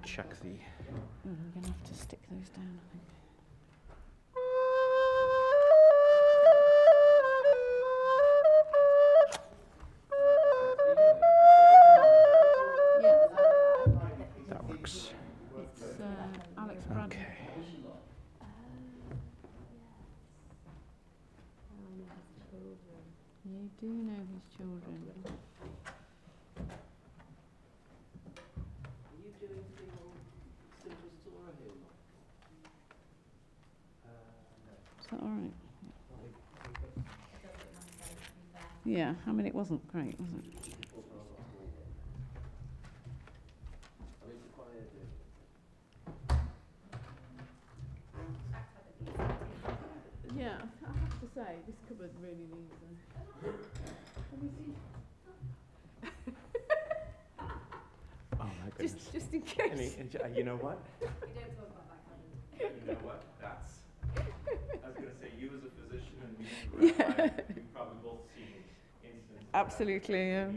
check the... We're going to have to stick those down, I think. That works. It's Alex Brad. Okay. You do know his children. Are you doing single Torah here? Is that all right? Yeah, I mean, it wasn't great, was it? Yeah, I have to say, this cupboard really needs a... Let me see. Oh my goodness. Just in case. You know what? You don't talk about that kind of... You know what? That's... I was going to say, you as a physician and me as a rabbi, we've probably both seen instances. Absolutely, yeah.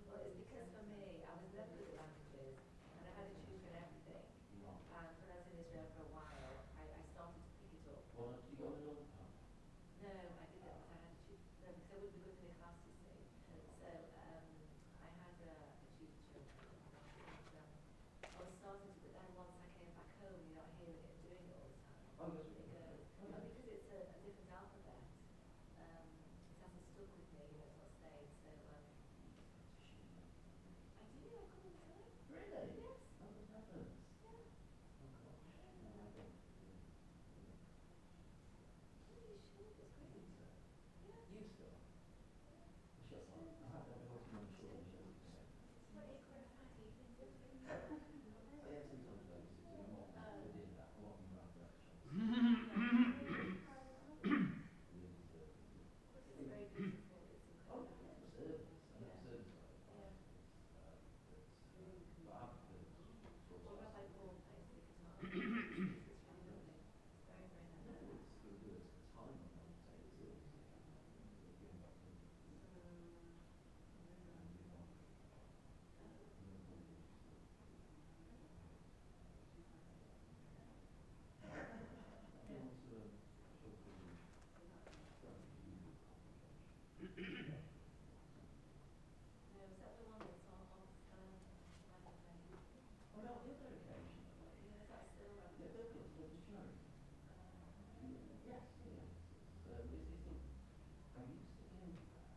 Well, it's because for me, I was never good at figures. And because it's a different alphabet, it hasn't stuck with me, it's not stayed. So I do know a couple of times. Really? Yes. Oh, good heavens. Yeah. Oh gosh. No, I don't. Yeah, you should. It's great. Yeah. You still? Well, shut up. I have to watch my children. It's like 8:45 evening. I have sometimes babysitting. I'm not within that. A lot of them are breakfast. It's very beautiful. It's Oh, incredible. yeah, service. I know Yeah. service are Yeah. but I prefer Well, Rabbi Paul plays the guitar. It's really lovely. It's very, very no, nice. it's the words time on that take service. No, is that the one that's off Michael Bay? Oh, no, the other occasion. Yeah, is that still Rabbi Yeah, Paul? it's the show. Yes, yes. I used to go there.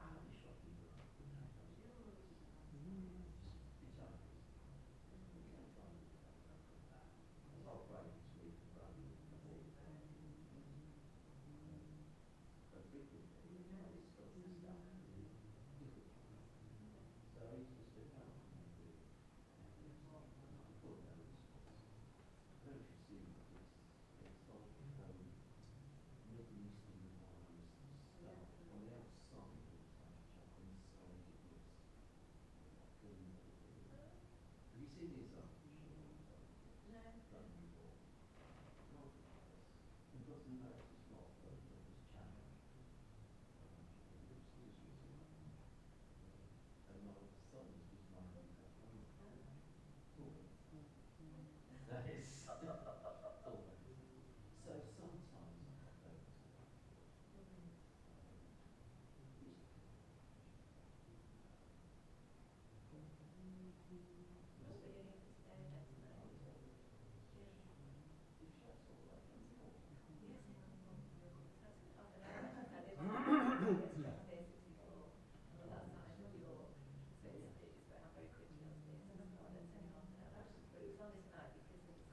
I'll be shocking you. It's like you can't find it. It's all Friday this week, Friday before. But frequently, it's still the stuff. So I used to sit down and do it. I thought that was, I don't know if you've seen it, it's like Middle Eastern wise stuff. On the outside, it looks like a chap. On the inside, it looks like a. Have you seen the inside? No. Done before. Not you've got to know it's not this channel. And my son's was mine. That is. So sometimes I have those. That's what you're here for today, next night. Yeah. Yes, I am. That's half an hour. I did one yesterday, 64. And that's not in New York. So it's I'm very quick to be able to do it. So that's not it's only half an hour. But it was on this night because there was I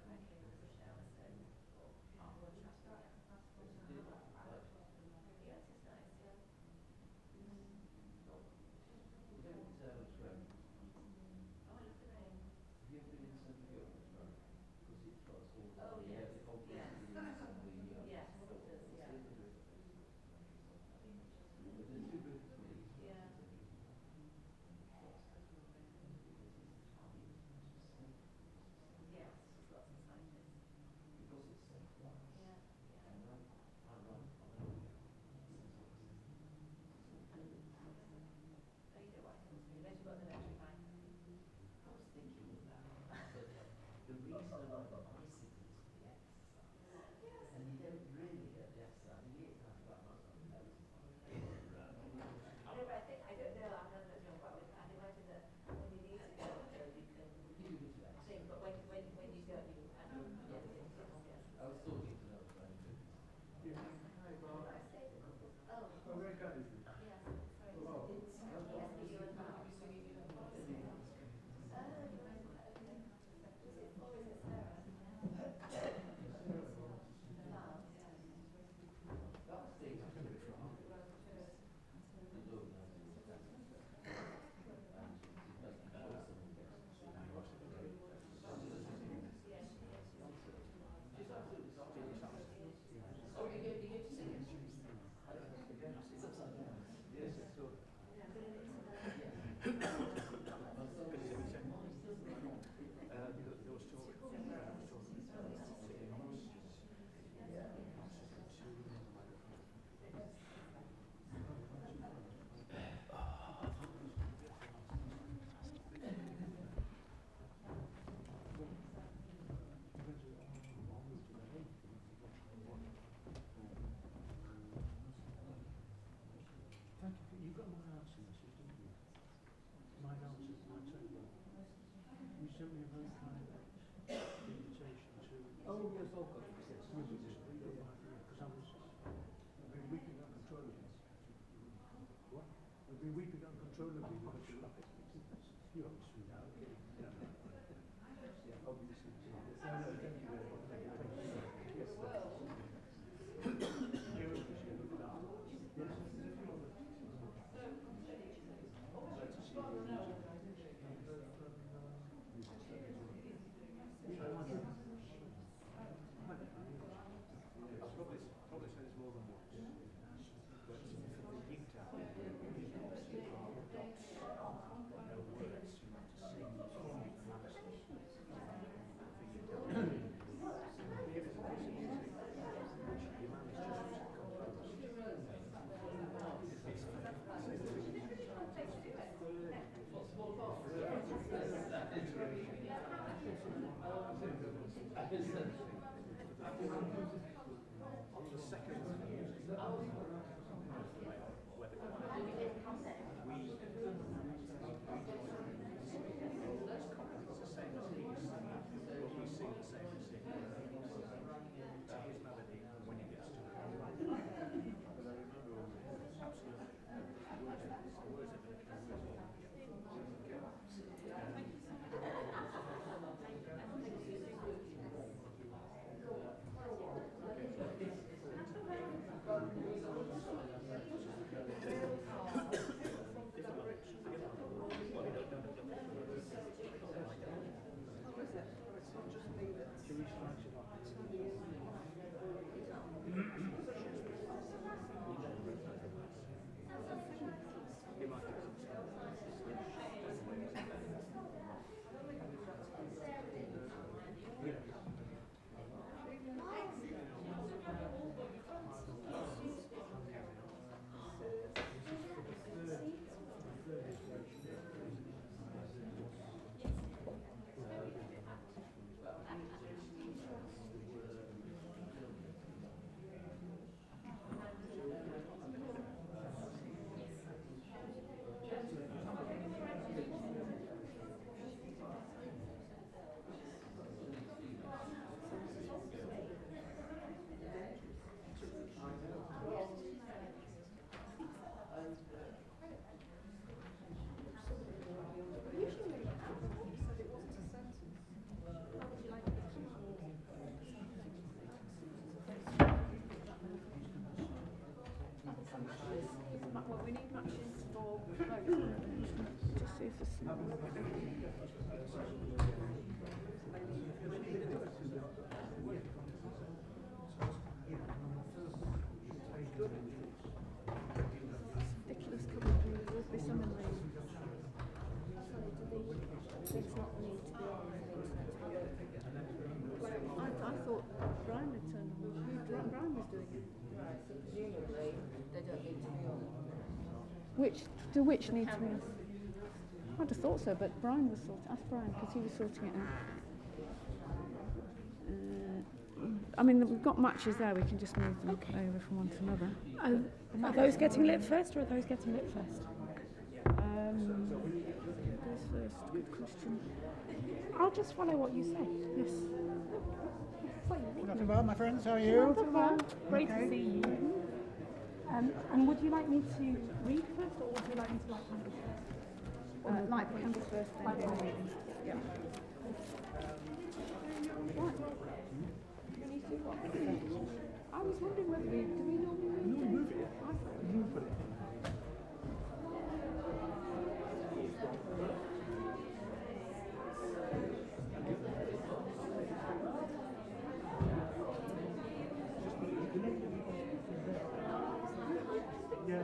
came in rush hour, so more traffic. Yes, it's nice, yeah. You don't train. Oh, I love the rain. Have you ever been in Synagogue? Because it floods all the Oh, time. yes. The whole place Yes. is in some of the Yes, it does, yeah. But there's two big committees. Yeah. Yes, there's lots of cyclists. Because it's so flat. Yeah, yeah. And I run Oh, you know what hills me. Unless you've got the electric bike. I was thinking of that, but the reason I like bicycles is the exercise. Yes. And you don't really get the exercise. You get that about myself. No, but I don't know, I'm not sure about it. I'd imagine that when you need to go, you can You do it to think, but when you don't, you yes. I was talking to another friend. I stayed a couple. Oh. where is it? Yes, sorry. Yes, but you're in that. Oh, you went, okay. Was it, or is it Sarah? Oh, yeah. That's the thing. The Lord knows it's that. And it doesn't show someone gets to see how much of a Yes, yes. She's absolutely sorry. Oh, you go to sing it? It's upside down. Yes, it's so. Yeah, but it is. Thank you. You got my answer message, didn't you? My answer, my telephone. You sent me a very kind invitation to. Oh, yes, I've got it. because I was, I've been weeping uncontrollably. What? I've been weeping uncontrollably because you love it. You obviously know. Yeah, obviously. No, thank you very much. Yes, probably said it's more than once. But for the yinked out, obviously our dots, no words, you have to sing from analysis. The second Well, we need matches for both. Just see if it's ridiculous cover of the rugby salmon rain. It's not need to be on I thought Brian had turned on. Brian was doing it. Right, so presumably they don't need to be on. Which need to be? I'd have thought so, but Brian was sorting. Ask Brian because he was sorting it out. I mean, we've got matches there. We can just move them over from one to another. Are those getting lit first, or are those getting lit first? Who goes first? Good question. I'll just follow what you say. Yes. Nothing well, my friends. How are you? Great to see you. And would you like me to read first, or would you like me to light candles first? Light candles first, then Light do candles. reading. Yeah. Right. I was wondering whether do we normally No, move it. I thought You put it. Yeah.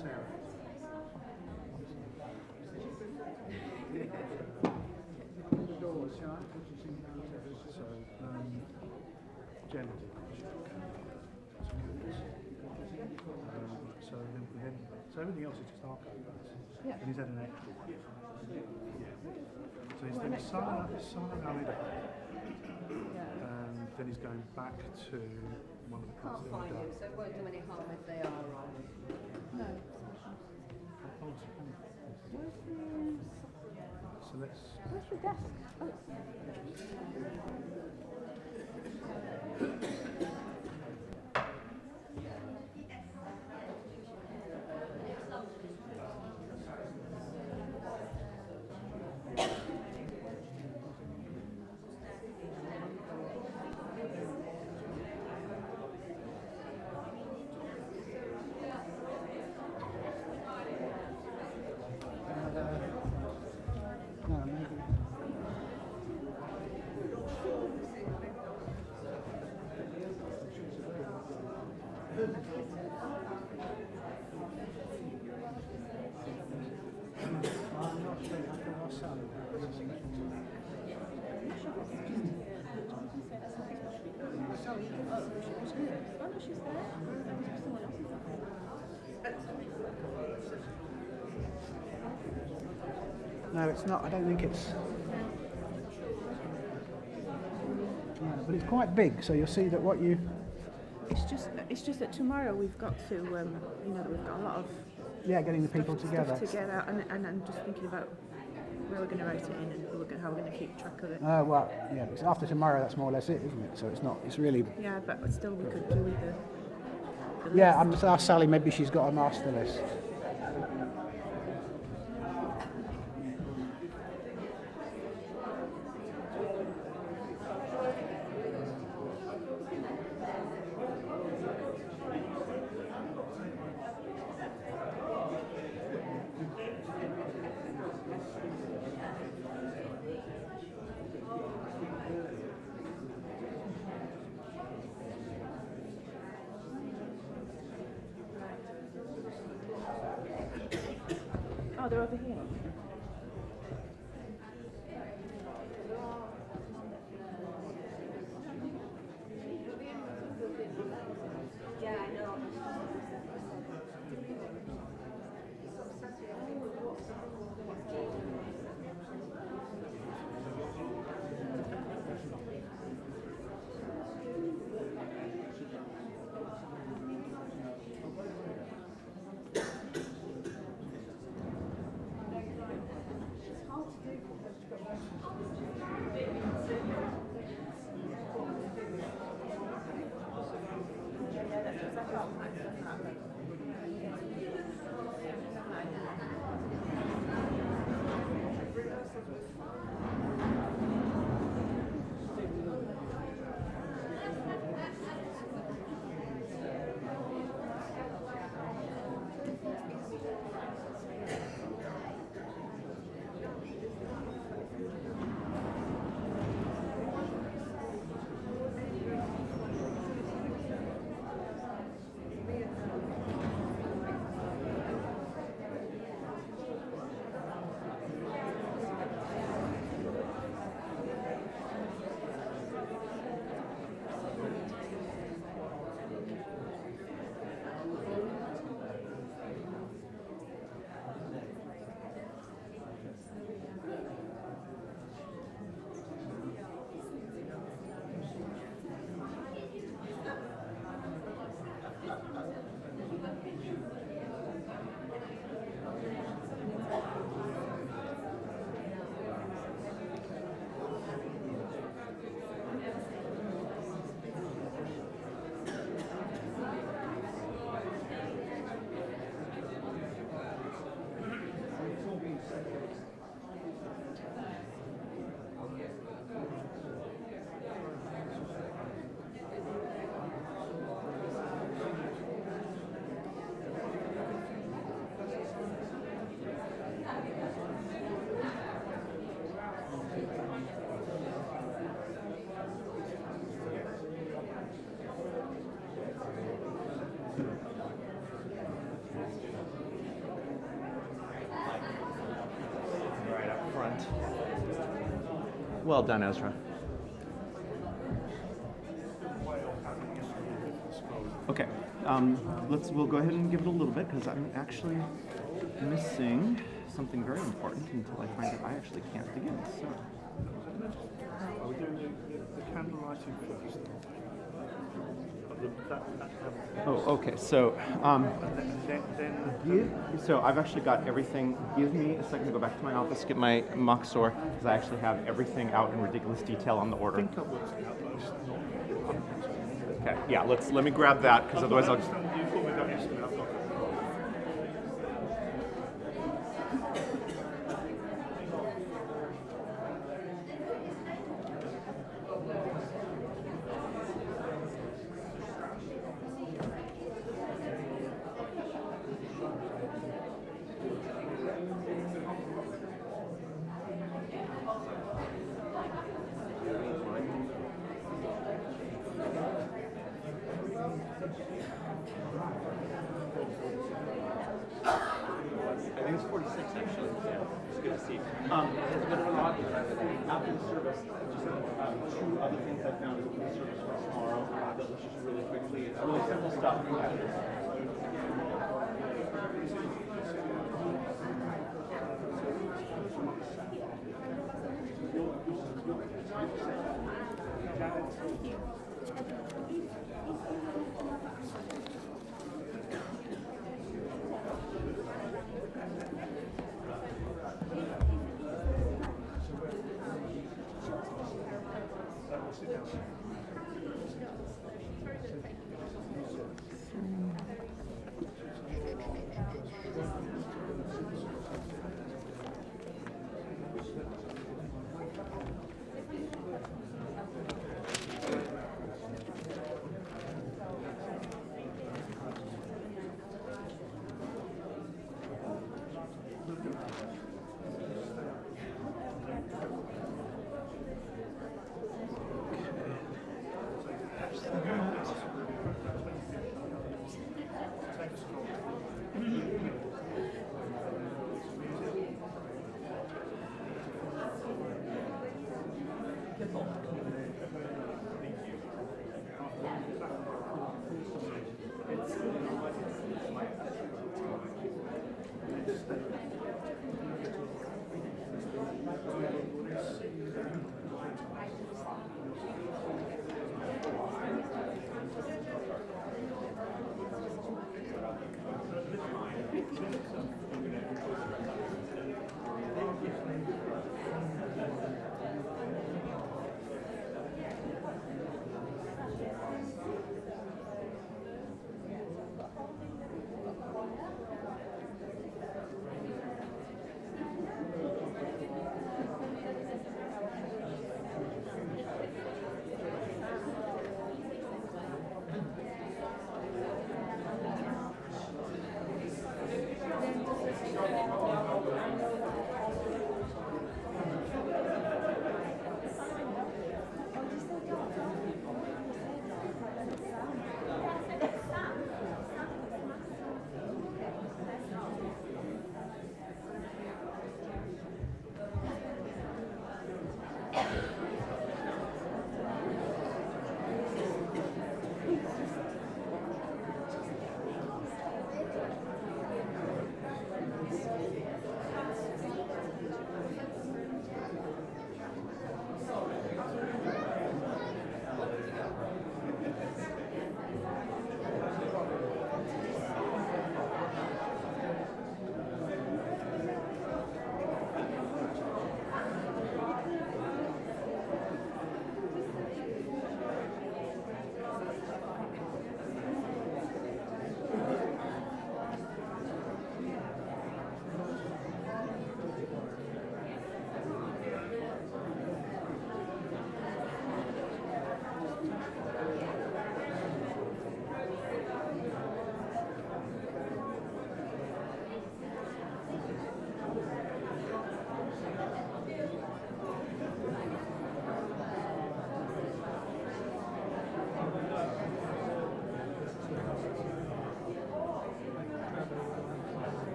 Sarah. The doors, yeah. So, Jen did. So everything else is just our code. Yeah. And he's had an extra one. So he's doing Sana Alida. And then he's going back to one of the Can't cards find him, so it won't do any harm if they are on. No. So let's. Where's the desk? Oh. No, maybe. I'm not sure. I can ask Sally. Sorry. Oh, she's here. Oh, no, she's there. Someone else is No, it's not. I don't think it's. No, but it's quite big, so you'll see that what you. It's just that tomorrow we've got to, we've got a lot of Yeah, getting the people together. stuff together, and I'm just thinking about where we're going to write it in and how we're going to keep track of it. Well, yeah, it's after tomorrow. That's more or less it, isn't it? So it's not. It's really. Yeah, but still we could do with the Yeah, list. I'm just ask Sally. Maybe she's got a master list. Oh, they're over here. Yeah, I know. Right up front. Well done, Ezra. Okay, we'll go ahead and give it a little bit because I'm actually missing something very important until I find it. I actually can't begin. So. Are we doing the candle lighting first? Oh, okay. So, so I've actually got everything. Give me a second to go back to my office, get my Moxor, because I actually have everything out in ridiculous detail on the order. I think I worked it out, but it's not 100%. Okay. Yeah. Let me grab that because otherwise I'll. You told me that yesterday. I've got it. I think it's 46 actually. Yeah, it's good to see. It's been an odd after the service. Just two other things I found is the service for tomorrow. That was just really quickly. It's really simple stuff.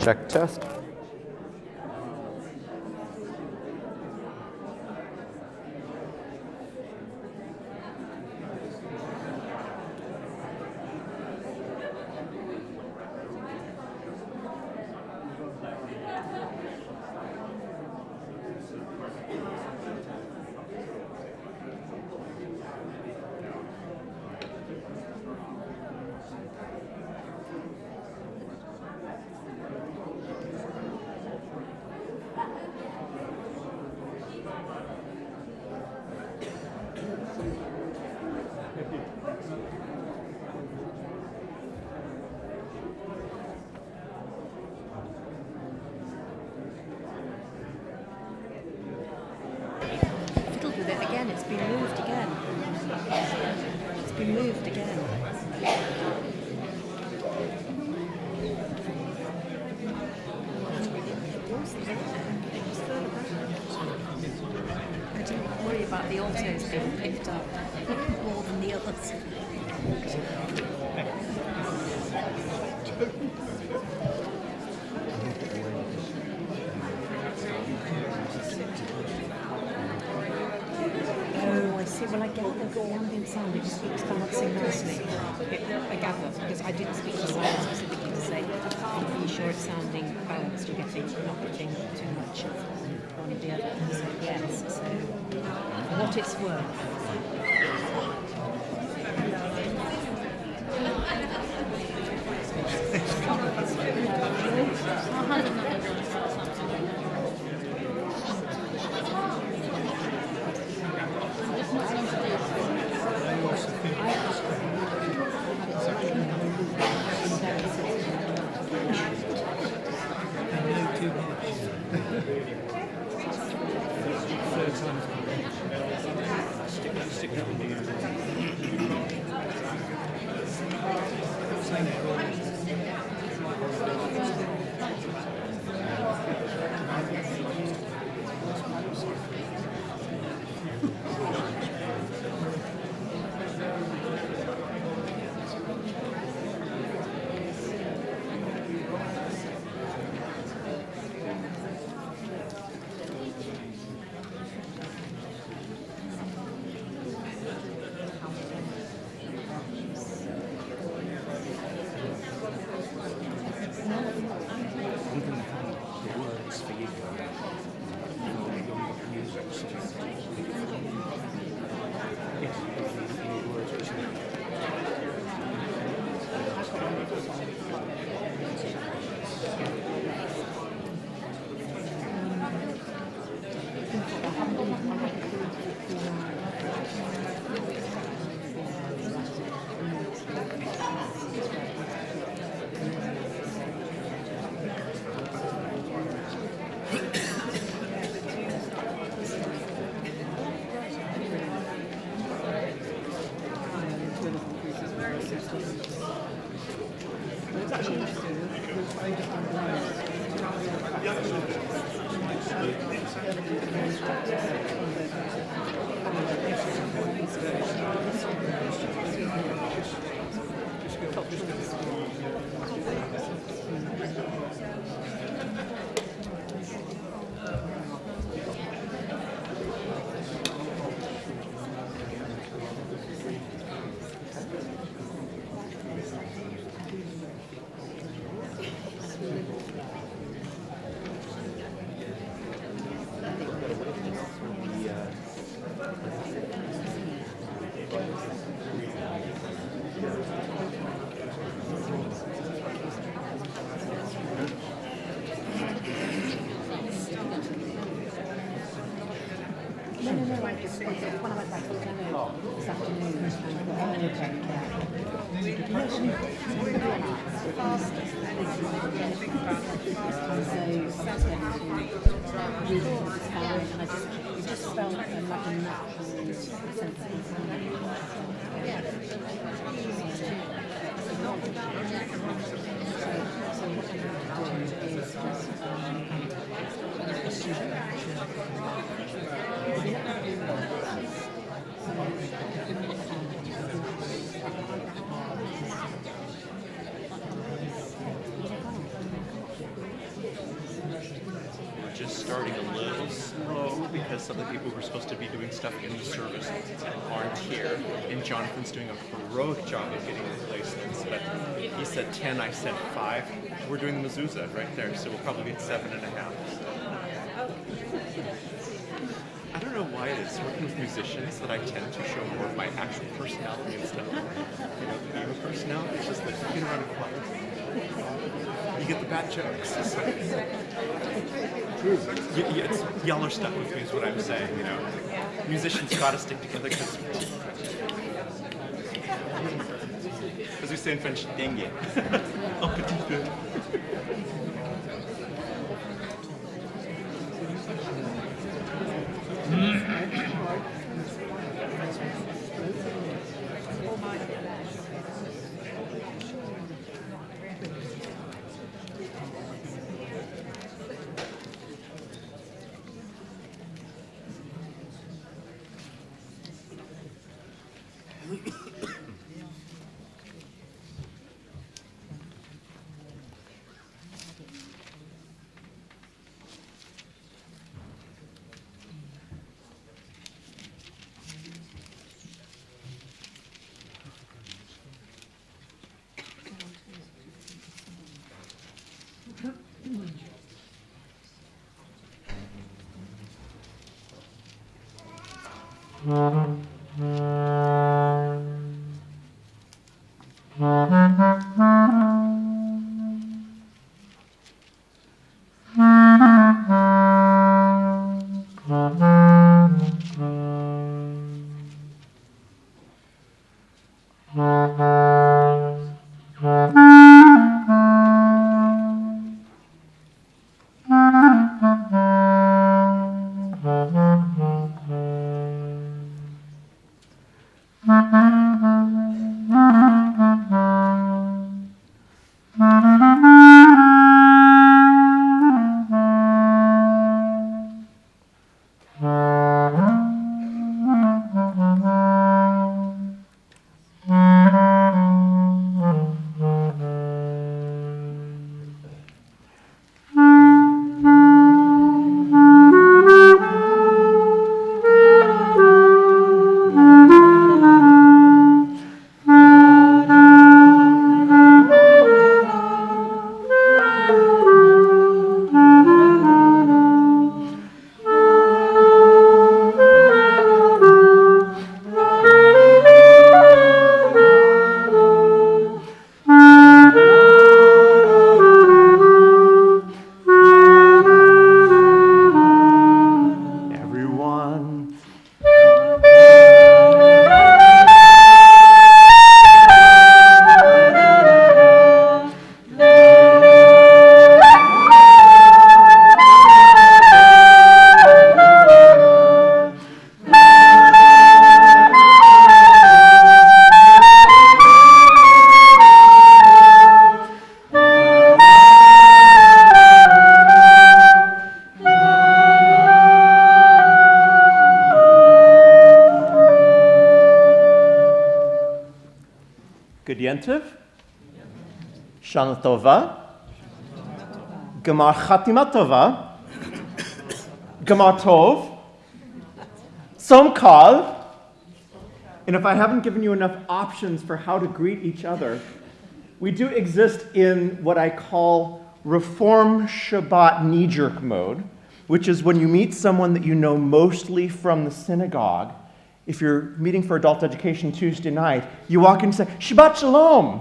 Check test. Fiddled with it again, it's been moved again. It's been moved again. I didn't worry about the altos being picked up more than the others. Oh, I see. Well, I gather the ambient sound is balancing nicely. I gather, because I didn't speak to sound specifically to say, are you sure it's sounding balanced? You're not getting too much of one or the other. So, yes. So, for what it's worth. When I went back to the demo this afternoon, and it just felt like a natural sense starting a little slow because some of the people who were supposed to be doing stuff in the service aren't here, and Jonathan's doing a heroic job of getting replacements. But he said 10, I said 5. We're doing the mezuzah right there, so we'll probably be at 7.5. So. I don't know why it is working with musicians that I tend to show more of my actual personality instead of, the Eva personality. It's just that you get around a choir, you get the bad jokes. Y'all are stuck with me is what I'm saying, Musicians gotta stick together because we say in French, dengue. Un petit peu. Good Yentiv, Shana Tova, Gemar Chatima Tova, Gemar Tov, Som Kal, and if I haven't given you enough options for how to greet each other, we do exist in what I call Reform Shabbat knee-jerk mode, which is when you meet someone that you know mostly from the synagogue. If you're meeting for adult education Tuesday night, you walk in and say, Shabbat Shalom,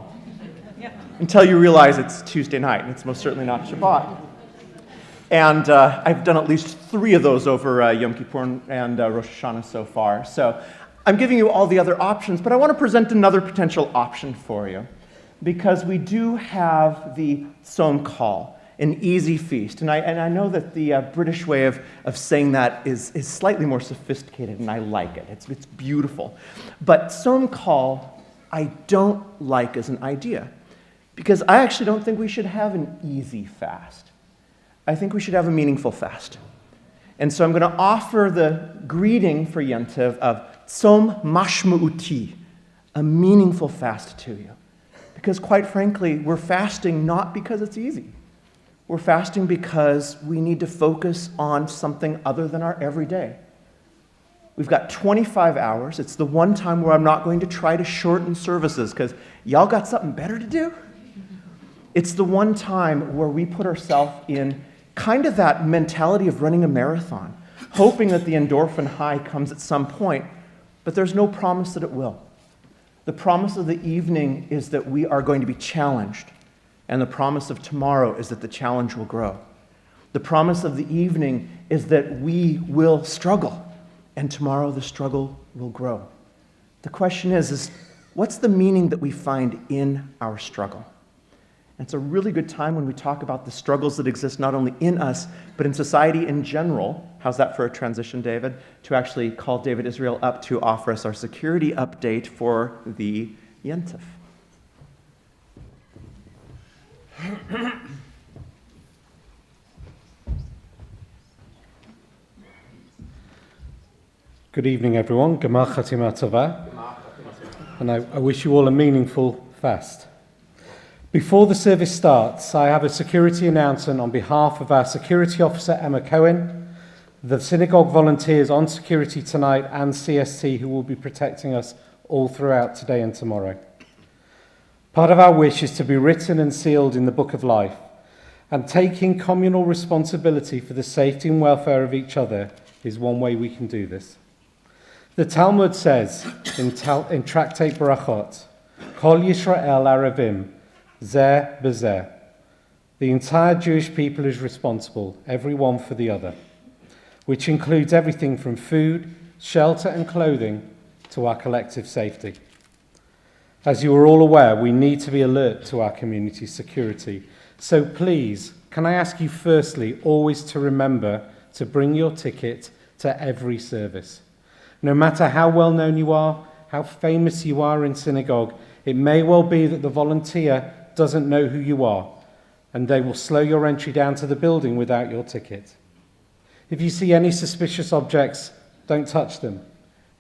until you realize it's Tuesday night, and it's most certainly not Shabbat. And I've done at least 3 of those over Yom Kippur and Rosh Hashanah so far. So I'm giving you all the other options, but I want to present another potential option for you, because we do have the Som Kal, an easy feast. And I know that the British way of saying that is slightly more sophisticated, and I like it. It's beautiful. But Som Kal, I don't like as an idea, because I actually don't think we should have an easy fast. I think we should have a meaningful fast. And so I'm going to offer the greeting for Yentiv of Som Mashma'uti, a meaningful fast to you. Because quite frankly, we're fasting not because it's easy. We're fasting because we need to focus on something other than our everyday. We've got 25 hours. It's the one time where I'm not going to try to shorten services because y'all got something better to do. It's the one time where we put ourselves in kind of that mentality of running a marathon, hoping that the endorphin high comes at some point, but there's no promise that it will. The promise of the evening is that we are going to be challenged, and the promise of tomorrow is that the challenge will grow. The promise of the evening is that we will struggle, and tomorrow the struggle will grow. The question is what's the meaning that we find in our struggle? And it's a really good time when we talk about the struggles that exist not only in us, but in society in general. How's that for a transition, David? To actually call David Israel up to offer us our security update for the Yentif. Good evening, everyone. Gemar Chatima Tova. And I wish you all a meaningful fast. Before the service starts, I have a security announcement on behalf of our security officer, Emma Cohen, the synagogue volunteers on security tonight, and CST, who will be protecting us all throughout today and tomorrow. Part of our wish is to be written and sealed in the Book of Life, and taking communal responsibility for the safety and welfare of each other is one way we can do this. The Talmud says in Tractate Barachot, Kol Yisrael Arevim, Zeh Bezeh. The entire Jewish people is responsible, every one for the other, which includes everything from food, shelter and clothing to our collective safety. As you are all aware, we need to be alert to our community security. So please, can I ask you firstly always to remember to bring your ticket to every service. No matter how well known you are, how famous you are in synagogue, it may well be that the volunteer doesn't know who you are, and they will slow your entry down to the building without your ticket. If you see any suspicious objects, don't touch them.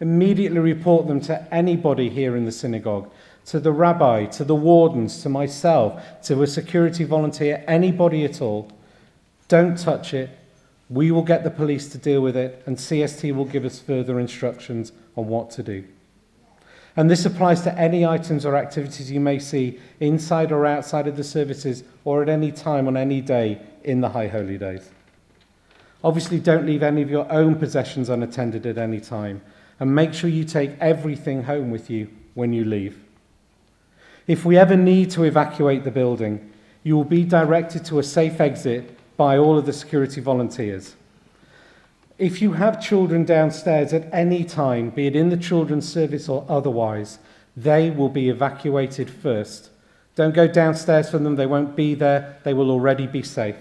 Immediately report them to anybody here in the synagogue, to the rabbi, to the wardens, to myself, to a security volunteer, anybody at all. Don't touch it. We will get the police to deal with it, and CST will give us further instructions on what to do. And this applies to any items or activities you may see inside or outside of the services or at any time on any day in the High Holy Days. Obviously, don't leave any of your own possessions unattended at any time, and make sure you take everything home with you when you leave. If we ever need to evacuate the building, you will be directed to a safe exit by all of the security volunteers. If you have children downstairs at any time, be it in the children's service or otherwise, they will be evacuated first. Don't go downstairs for them, they won't be there, they will already be safe.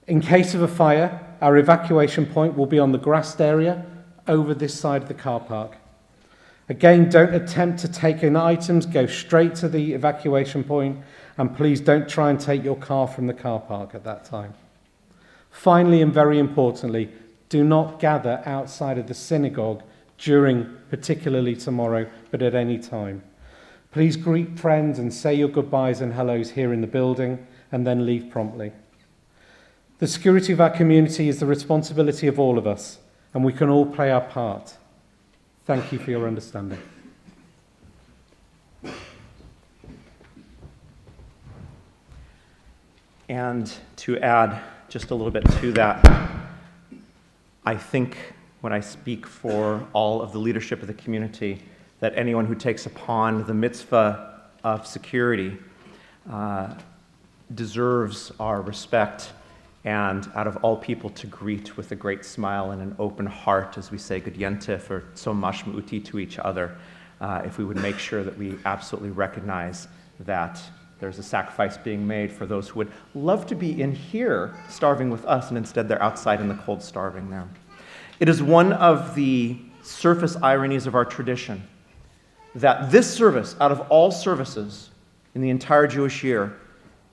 In case of a fire, our evacuation point will be on the grassed area over this side of the car park. Again, don't attempt to take in items, go straight to the evacuation point, and please don't try and take your car from the car park at that time. Finally, and very importantly, do not gather outside of the synagogue during, particularly tomorrow, but at any time. Please greet friends and say your goodbyes and hellos here in the building, and then leave promptly. The security of our community is the responsibility of all of us, and we can all play our part. Thank you for your understanding. And to add just a little bit to that, I think when I speak for all of the leadership of the community, that anyone who takes upon the mitzvah of security deserves our respect, and out of all people to greet with a great smile and an open heart as we say Good Yentif or Tzom Mashmuti to each other, if we would make sure that we absolutely recognize that there's a sacrifice being made for those who would love to be in here starving with us, and instead they're outside in the cold starving there. It is one of the surface ironies of our tradition that this service, out of all services in the entire Jewish year,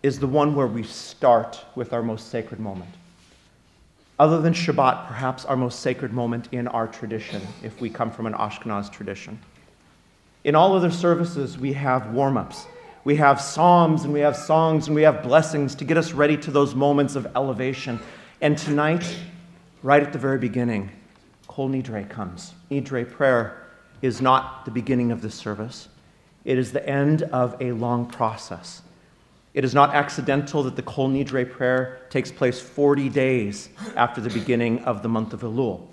is the one where we start with our most sacred moment. Other than Shabbat, perhaps our most sacred moment in our tradition, if we come from an Ashkenaz tradition. In all other services, we have warm-ups. We have psalms and we have songs and we have blessings to get us ready to those moments of elevation. And tonight, right at the very beginning, Kol Nidre comes. Nidre prayer is not the beginning of this service. It is the end of a long process. It is not accidental that the Kol Nidre prayer takes place 40 days after the beginning of the month of Elul.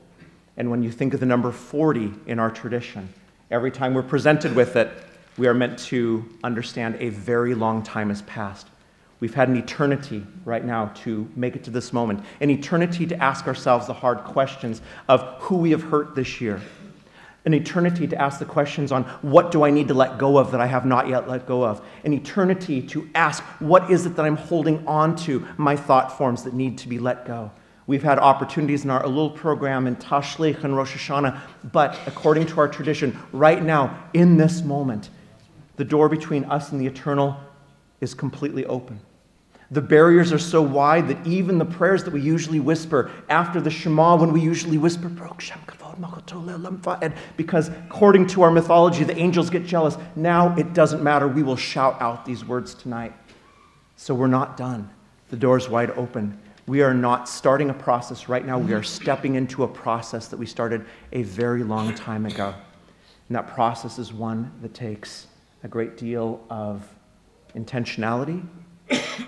And when you think of the number 40 in our tradition, every time we're presented with it, we are meant to understand a very long time has passed. We've had an eternity right now to make it to this moment, an eternity to ask ourselves the hard questions of who we have hurt this year, an eternity to ask the questions on what do I need to let go of that I have not yet let go of, an eternity to ask what is it that I'm holding on to, my thought forms that need to be let go. We've had opportunities in our Elul program in Tashlich and Rosh Hashanah, but according to our tradition, right now, in this moment, the door between us and the eternal is completely open. The barriers are so wide that even the prayers that we usually whisper after the Shema, when we usually whisper, because according to our mythology, the angels get jealous. Now it doesn't matter. We will shout out these words tonight. So we're not done. The door's wide open. We are not starting a process right now. We are stepping into a process that we started a very long time ago. And that process is one that takes a great deal of intentionality,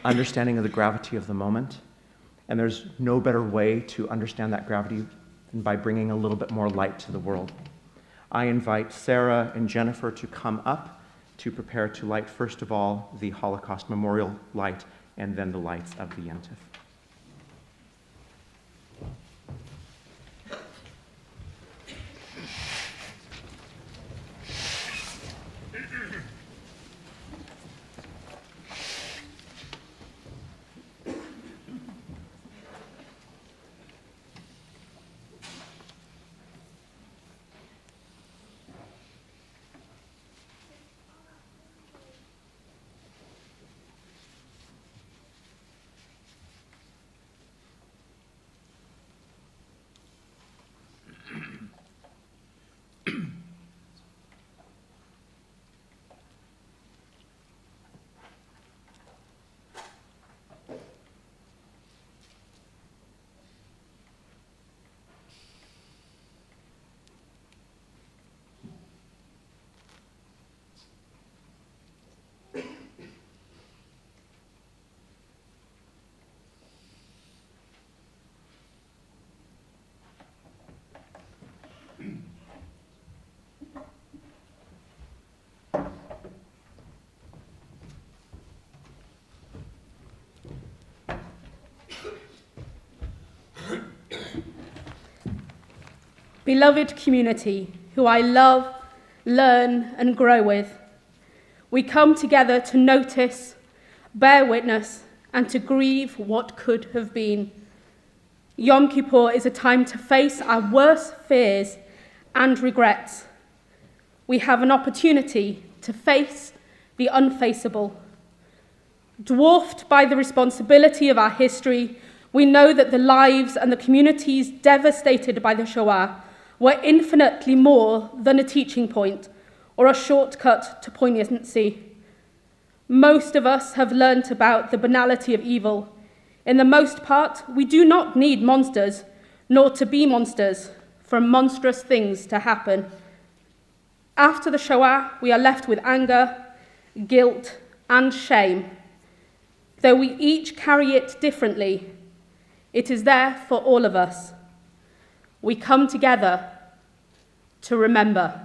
understanding of the gravity of the moment, and there's no better way to understand that gravity than by bringing a little bit more light to the world. I invite Sarah and Jennifer to come up to prepare to light, first of all, the Holocaust Memorial light, and then the lights of the Yentif. Beloved community, who I love, learn, and grow with, we come together to notice, bear witness, and to grieve what could have been. Yom Kippur is a time to face our worst fears and regrets. We have an opportunity to face the unfaceable. Dwarfed by the responsibility of our history, we know that the lives and the communities devastated by the Shoah were infinitely more than a teaching point or a shortcut to poignancy. Most of us have learnt about the banality of evil. In the most part, we do not need monsters, nor to be monsters, for monstrous things to happen. After the Shoah, we are left with anger, guilt, and shame. Though we each carry it differently, it is there for all of us. We come together to remember.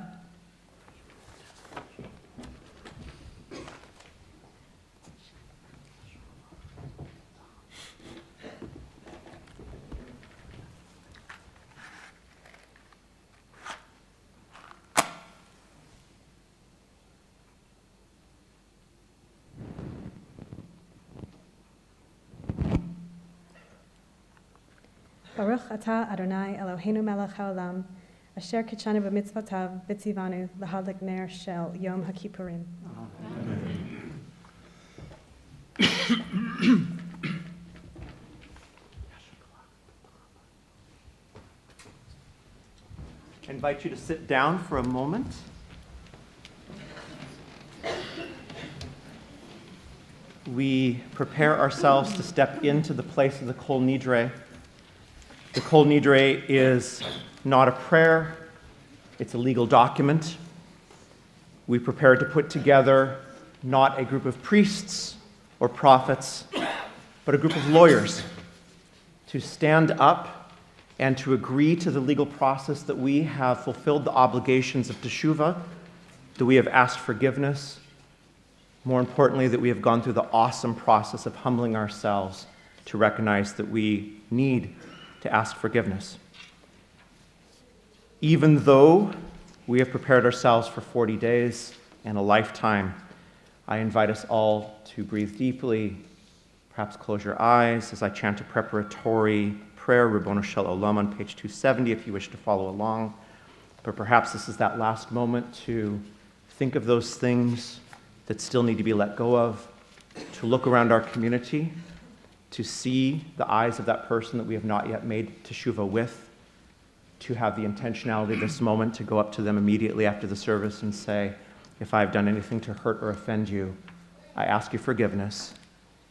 Baruch atah Adonai Eloheinu melech haolam, asher kitshanu b'mitzvotav v'tzivanu l'hadlik ner shel Yom HaKippurim. I invite you to sit down for a moment. we prepare ourselves to step into the place of the Kol Nidre. The Kol Nidre is not a prayer, it's a legal document. We prepare to put together not a group of priests or prophets, but a group of lawyers to stand up and to agree to the legal process that we have fulfilled the obligations of teshuvah, that we have asked forgiveness, more importantly, that we have gone through the awesome process of humbling ourselves to recognize that we need to ask forgiveness. Even though we have prepared ourselves for 40 days and a lifetime, I invite us all to breathe deeply, perhaps close your eyes as I chant a preparatory prayer, Ribbono Shel Olam, on page 270 if you wish to follow along. But perhaps this is that last moment to think of those things that still need to be let go of, to look around our community, to see the eyes of that person that we have not yet made teshuvah with, to have the intentionality of this moment to go up to them immediately after the service and say, if I have done anything to hurt or offend you, I ask you forgiveness,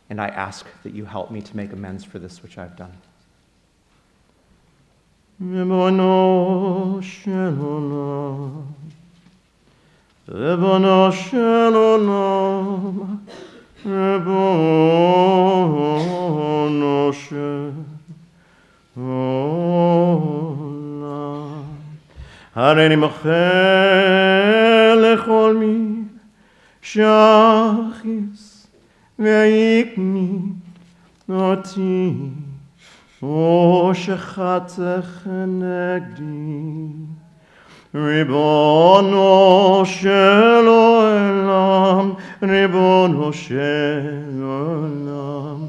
and I ask that you help me to make amends for this which I've done. Ribbono Shel Olam, Ribbono Shel Olam, Ribbono Shel Olam, Hareini mochel lechol mi shachis ve'yikni oti o shechatech negdi. Ribbono Shel Olam, Ribbono Shel Olam,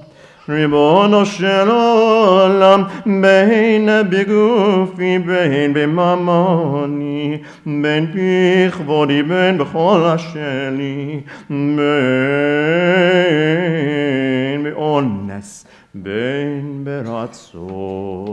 Ribbono Shel Olam, bein begufi, bein b'mamoni, bein b'chvodi, bein b'chol asheli, bein b'ones, bein b'ratzon.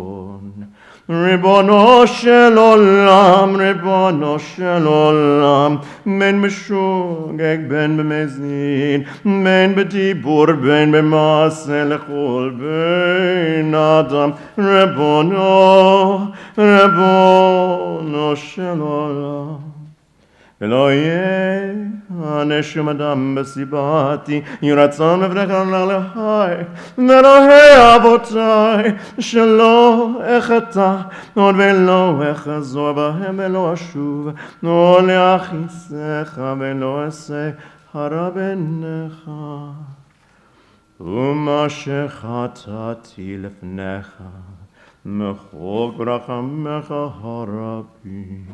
Ribbono Shel Olam, Ribbono Shel Olam, ben b'shogeg, ben b'mezid, ben b'dibur, ben b'maaseh lechol ben adam. Ribbono Shel Olam. ולא יהיה הנשום אדם בסיבתי, יהי רצון לפניך להלהי, ואלוהי אבותי, שלא אחטא, עוד ולא אחזור בהם ולא אשוב, עוד להכיסך ולא אעשה הרע בעיניך. ומה שחטאתי לפניך, מחוק ברחמך הרבים.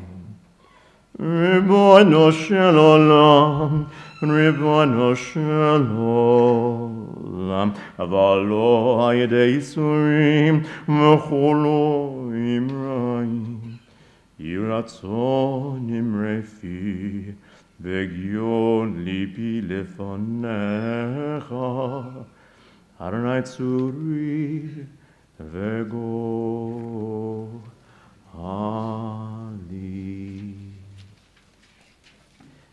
Ribbono Shel Olam, Ribbono Shel Olam, אבל לא על ידי ייסורים וכולו אמראים. יהי רצון אמרי פי, והגיון ליבי לפניך. אדוני צורי וגואלי.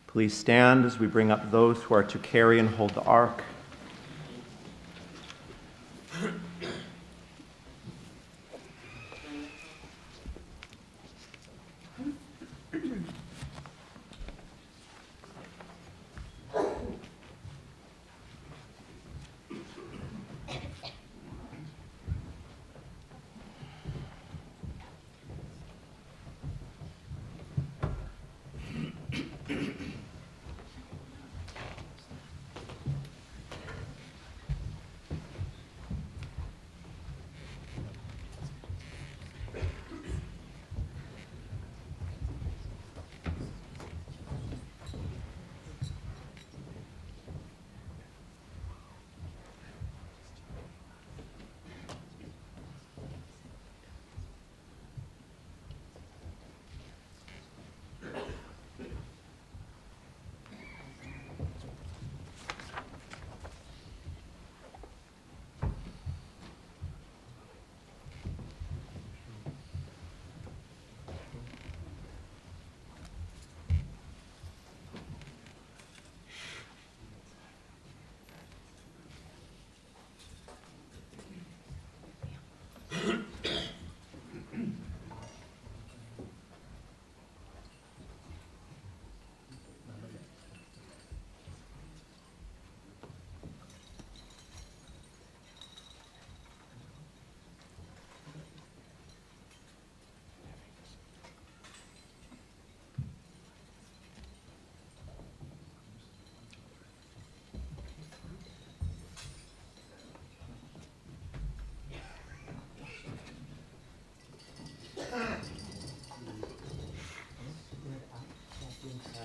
Please stand as we bring up those who are to carry and hold the ark.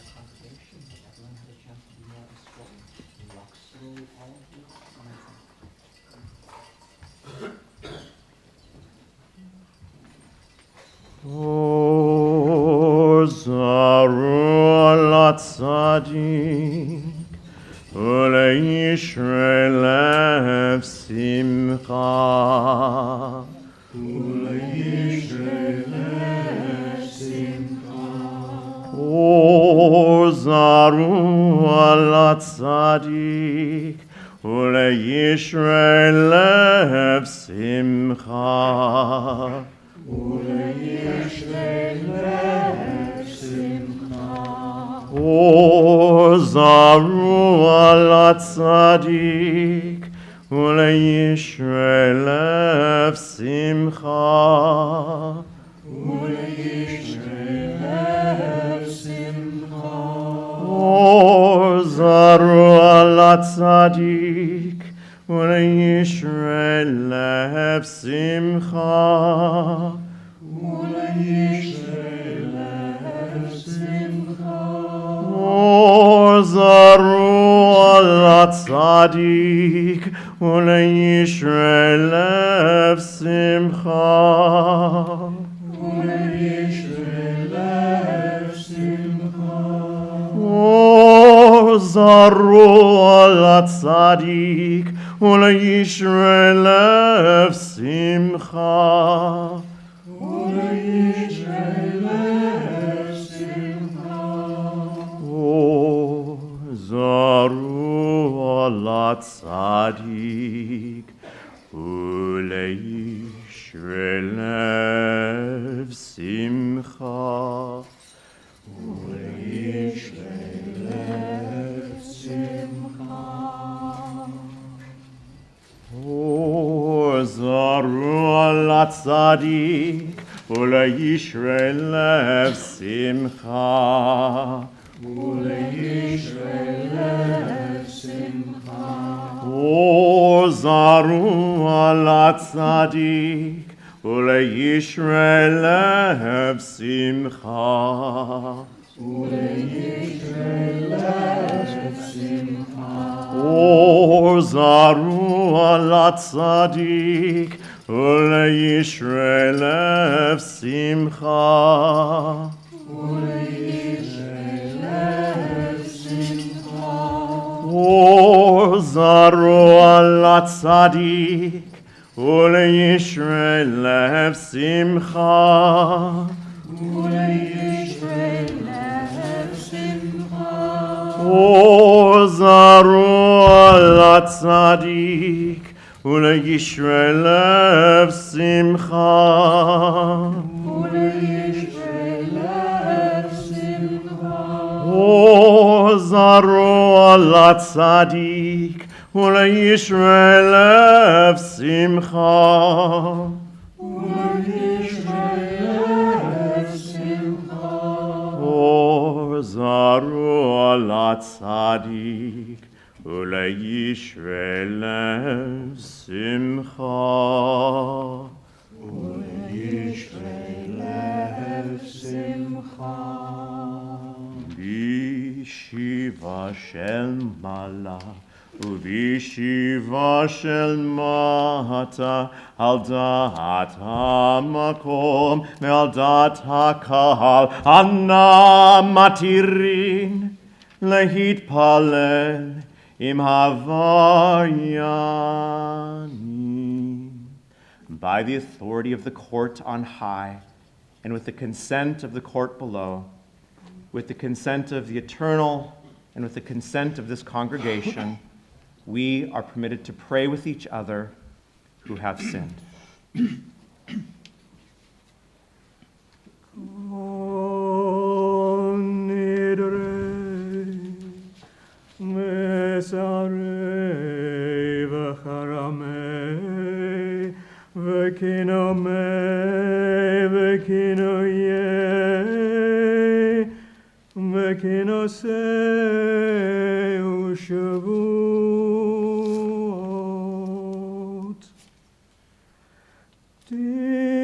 our congregation, that everyone had a chance to be more involved. We walk slowly, all of you. Zaru al-Tzadik, Uleishre simcha. O Zaru al-Tzadik, Uleishre lev simcha. O Zaru al-Tzadik, Uleishre lev simcha. O Zaru al-Tzadik, Uleishre lev simcha. O Zaru al-Tzadik, Uleishre lev simcha. O Zaru al-Tzadik, Uleishre lev simcha. O Zaru al-Tzadik, Uleishre lev simcha. O Zaru al-Tzadik, Uleishre lev simcha. O Zaru al-Tzadik, Uleishre lev simcha. O Zaru al-Tzadik, Uleishre lev simcha. O Zaru al-Tzadik, Uleishre lev simcha. O Zaru al-Tzadik, Uleishre lev simcha. O Zaru al-Tzadik, Uleishre lev simcha. O Zaru al-Tzadik, Uleishre lev simcha. Bishiva shel mala, ubishiva shel mata, al da'at ha'makom, ve'al da'at ha'kahal, anna matirin, lehitpalel im havayani. By the authority of the court on high, and with the consent of the court below, with the consent of the eternal, and with the consent of this congregation, we are permitted to pray with each other who have sinned. Shavuot. Din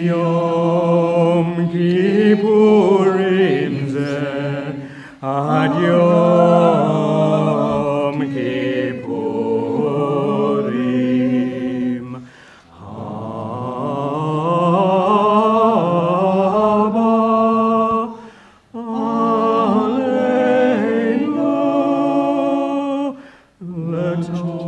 Yom Kippurim zeh ad Yom Kippurim Haba Aleinu Letova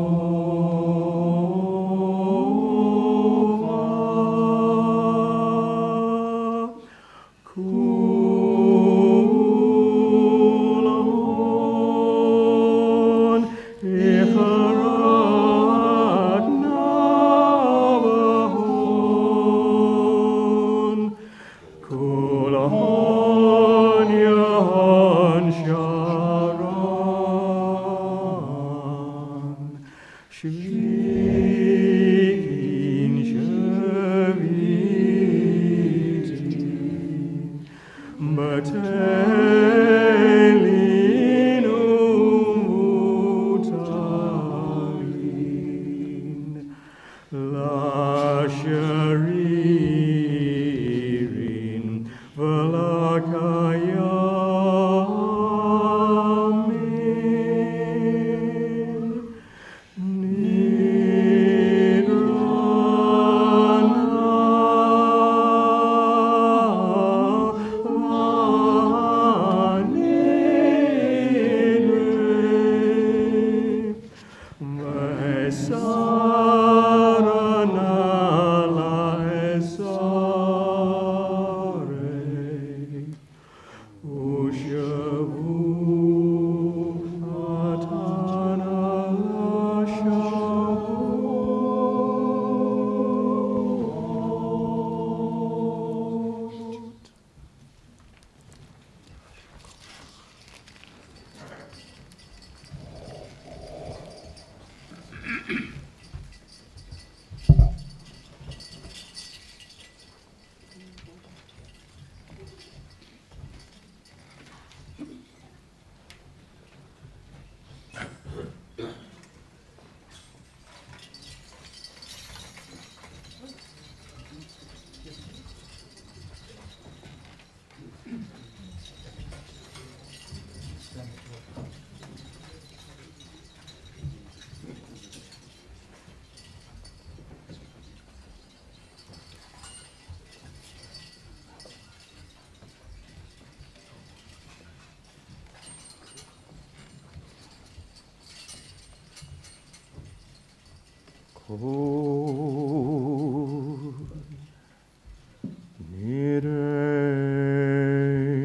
Kulon Icharat Navahon Kulon Yahon Sharon Shvikin Shavitin Batelinu Mutarin Lasharirin Velakayamin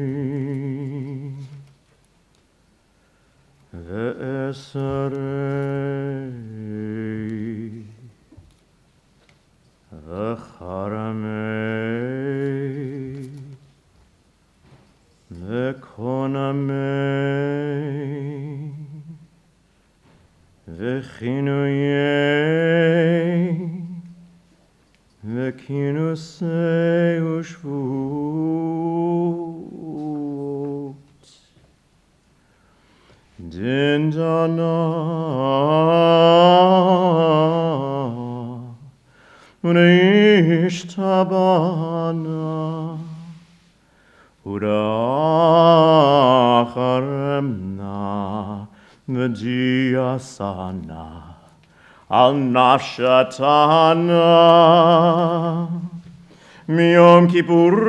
Nirei Ve'esarei Ve'charamei Ve'konamei V'chinuyei V'kinusei u'shvut Dindana U'neishtabana U'racharemna V'diasana Al-Nashatana Miyom Kippurim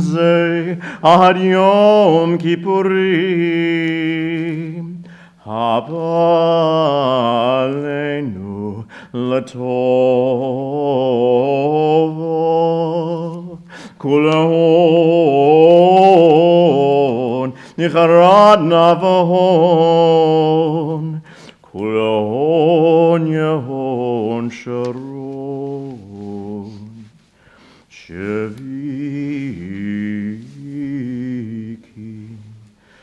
Ze Ad Yom Kippurim Haba Aleinu Letova Kulon Nicharat Navahon Kulon Yahon Sharon Shavikin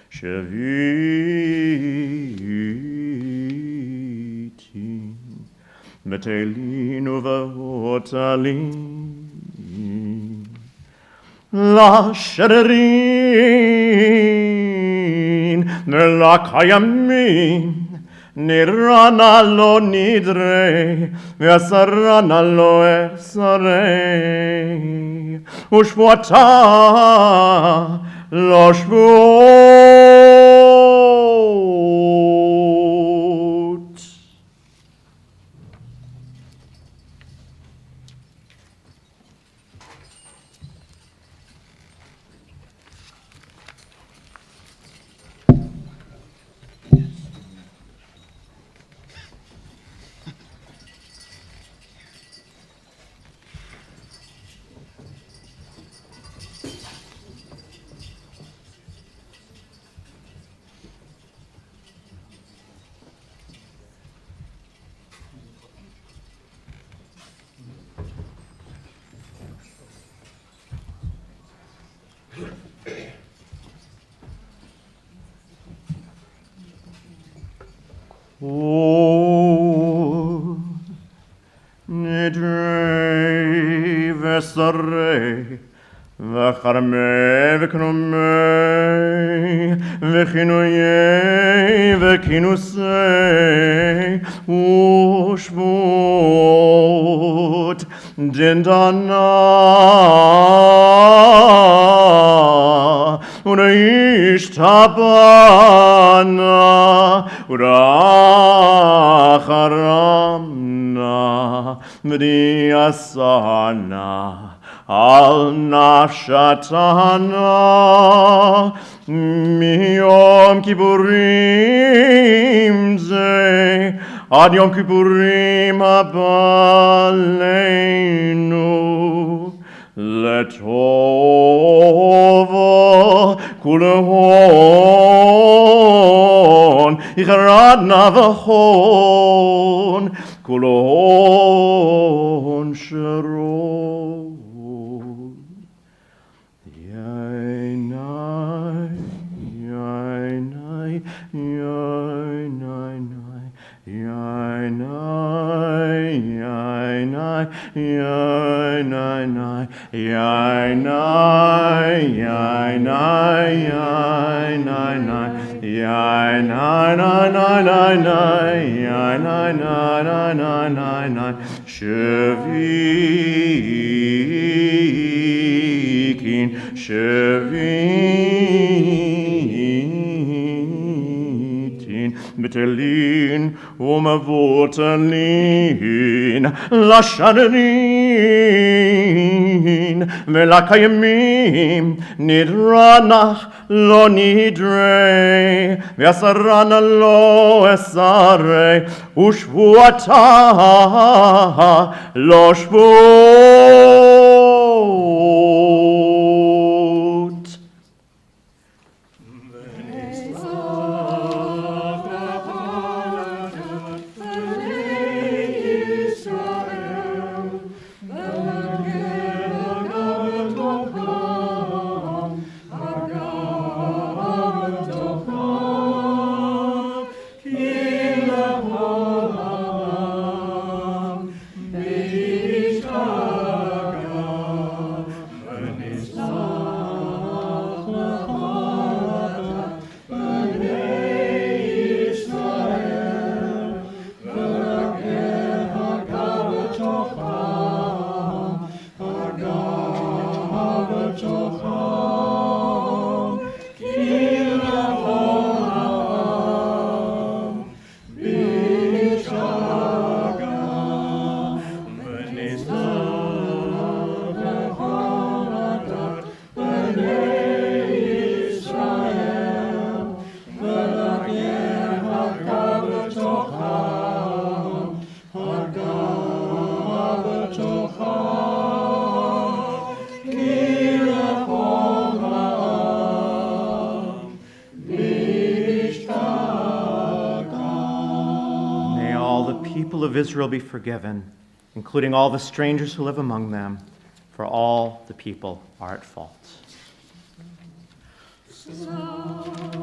Shavikin Betelin uvehotalin. Lasherin melakayamin. Nirana lo nidre, ve'asarana lo esarei, ushvota lo shvot. O nidre vesare v'charme v'knome v'chinuye v'kinusei ushvot dindana Tabana Uracharamna V'diasana Al Nafshatana Miyom Kippurim Ze Ad Yom Kippurim Abaleinu Letovo kulehon Icharad navachon kulehon sharon Yainai Yainai Yainai Yainai Yainai Yainai Yainai Yainai Yainai Shevikin Shevitin Betelin Umavotalin Lashanin Velakayamim Nidranach Lo nidre Vyasarana lo esare Ushvuata Lo shvut Of Israel be forgiven, including all the strangers who live among them, for all the people are at fault. Love,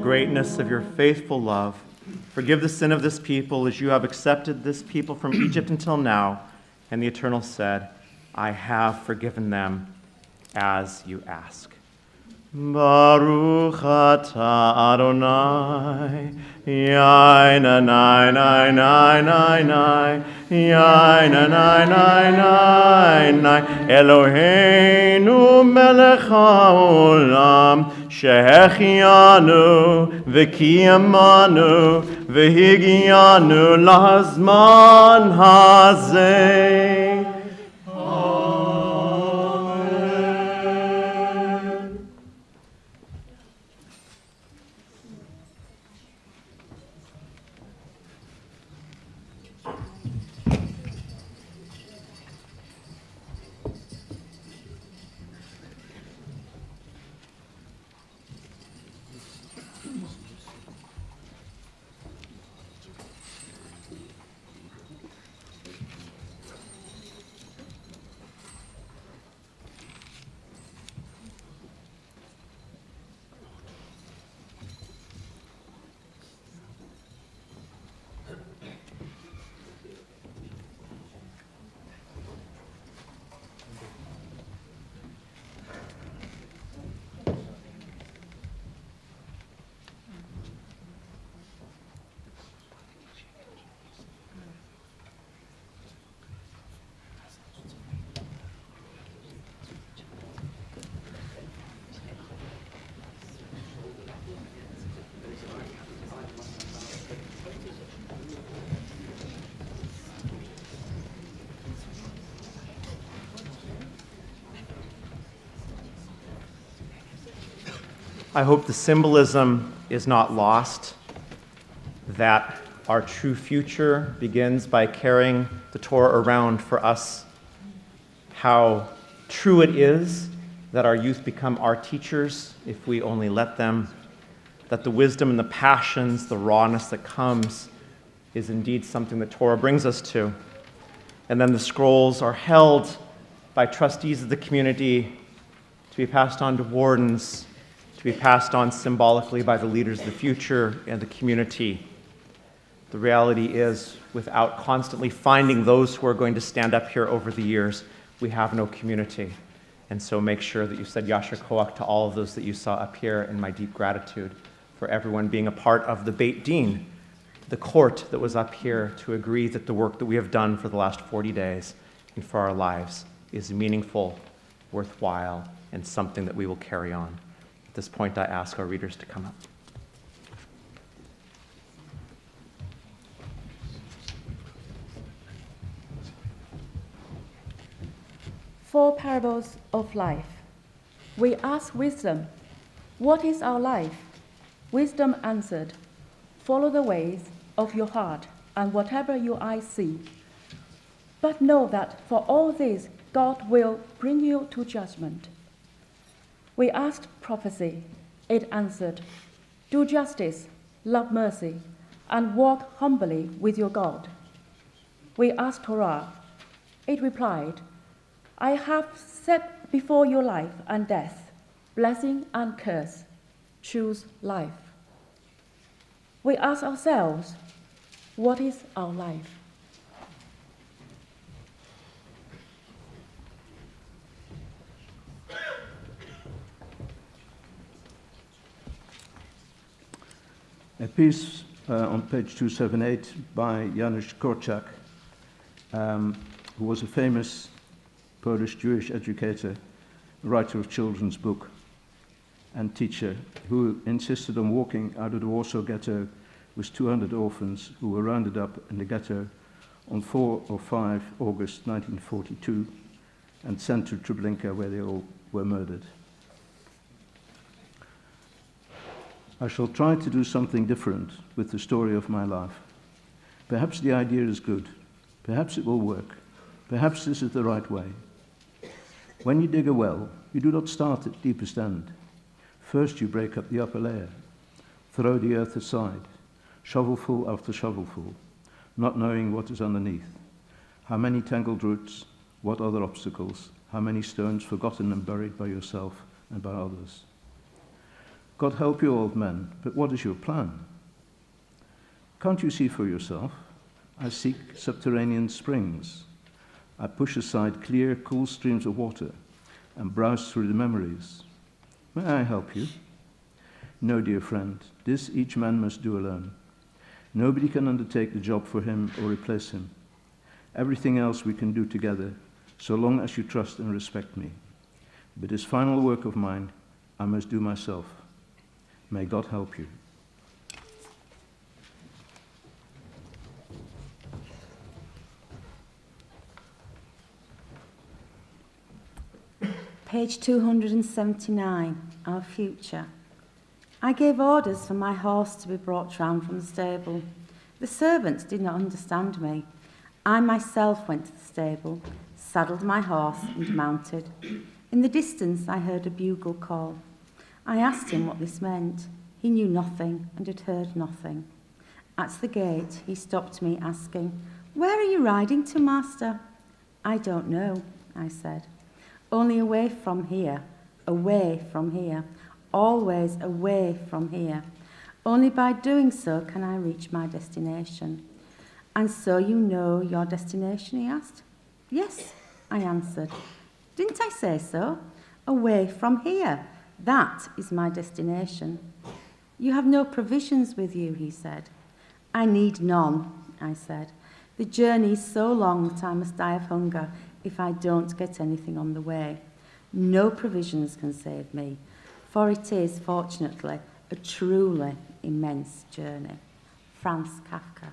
greatness of your faithful love, forgive the sin of this people as you have accepted this people from Egypt until now. And the Eternal said, I have forgiven them as you ask. Baruch atah Adonai, yaina nai nai nai nai nai, yaina nai nai nai nai, Eloheinu melech haolam, shehechianu v'kiyamanu v'higianu lahazman hazeh. I hope the symbolism is not lost, that our true future begins by carrying the Torah around for us. How true it is that our youth become our teachers if we only let them, that the wisdom and the passions, the rawness that comes is indeed something that Torah brings us to. And then the scrolls are held by trustees of the community to be passed on to wardens, to be passed on symbolically by the leaders of the future and the community. The reality is, without constantly finding those who are going to stand up here over the years, we have no community. And so make sure that you said Yasher Koach to all of those that you saw up here, and my deep gratitude for everyone being a part of the Beit Din, the court that was up here to agree that the work that we have done for the last 40 days and for our lives is meaningful, worthwhile, and something that we will carry on. At this point, I ask our readers to come up. Four parables of life. We ask wisdom, what is our life? Wisdom answered, follow the ways of your heart and whatever your eyes see. But know that for all this, God will bring you to judgment. We asked prophecy. It answered, do justice, love mercy, and walk humbly with your God. We asked Torah. It replied, I have set before you life and death, blessing and curse. Choose life. We ask ourselves, what is our life? A piece on page 278 by Janusz Korczak, who was a famous Polish Jewish educator, writer of children's book, and teacher, who insisted on walking out of the Warsaw Ghetto with 200 orphans who were rounded up in the ghetto on 4 or 5 August 1942 and sent to Treblinka, where they all were murdered. I shall try to do something different with the story of my life. Perhaps the idea is good. Perhaps it will work. Perhaps this is the right way. When you dig a well, you do not start at deepest end. First you break up the upper layer, throw the earth aside, shovelful after shovelful, not knowing what is underneath. How many tangled roots, what other obstacles, how many stones forgotten and buried by yourself and by others. God help you, old man, but what is your plan? Can't you see for yourself? I seek subterranean springs. I push aside clear, cool streams of water and browse through the memories. May I help you? No, dear friend, this each man must do alone. Nobody can undertake the job for him or replace him. Everything else we can do together, so long as you trust and respect me. But this final work of mine, I must do myself. May God help you. Page 279, Our Future. I gave orders for my horse to be brought round from the stable. The servants did not understand me. I myself went to the stable, saddled my horse and mounted. In the distance I heard a bugle call. I asked him what this meant. He knew nothing and had heard nothing. At the gate he stopped me asking, "Where are you riding to, master?" "I don't know," I said. "Only away from here, always away from here. Only by doing so can I reach my destination." "And so you know your destination?" he asked. "Yes," I answered. "Didn't I say so? Away from here. That is my destination." "You have no provisions with you," he said. "I need none," I said. "The journey is so long that I must die of hunger if I don't get anything on the way. No provisions can save me, for it is, fortunately, a truly immense journey." Franz Kafka.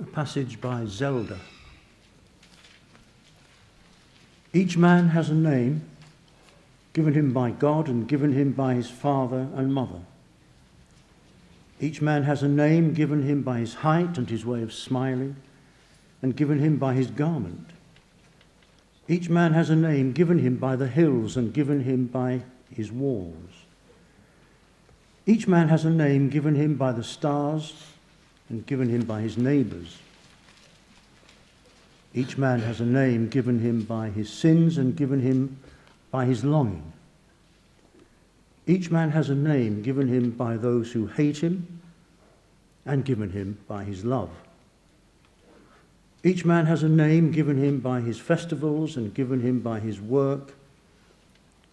A passage by Zelda. Each man has a name given him by God and given him by his father and mother. Each man has a name given him by his height and his way of smiling, and given him by his garment. Each man has a name given him by the hills and given him by his walls. Each man has a name given him by the stars and given him by his neighbors. Each man has a name given him by his sins and given him by his longing. Each man has a name given him by those who hate him and given him by his love. Each man has a name given him by his festivals and given him by his work.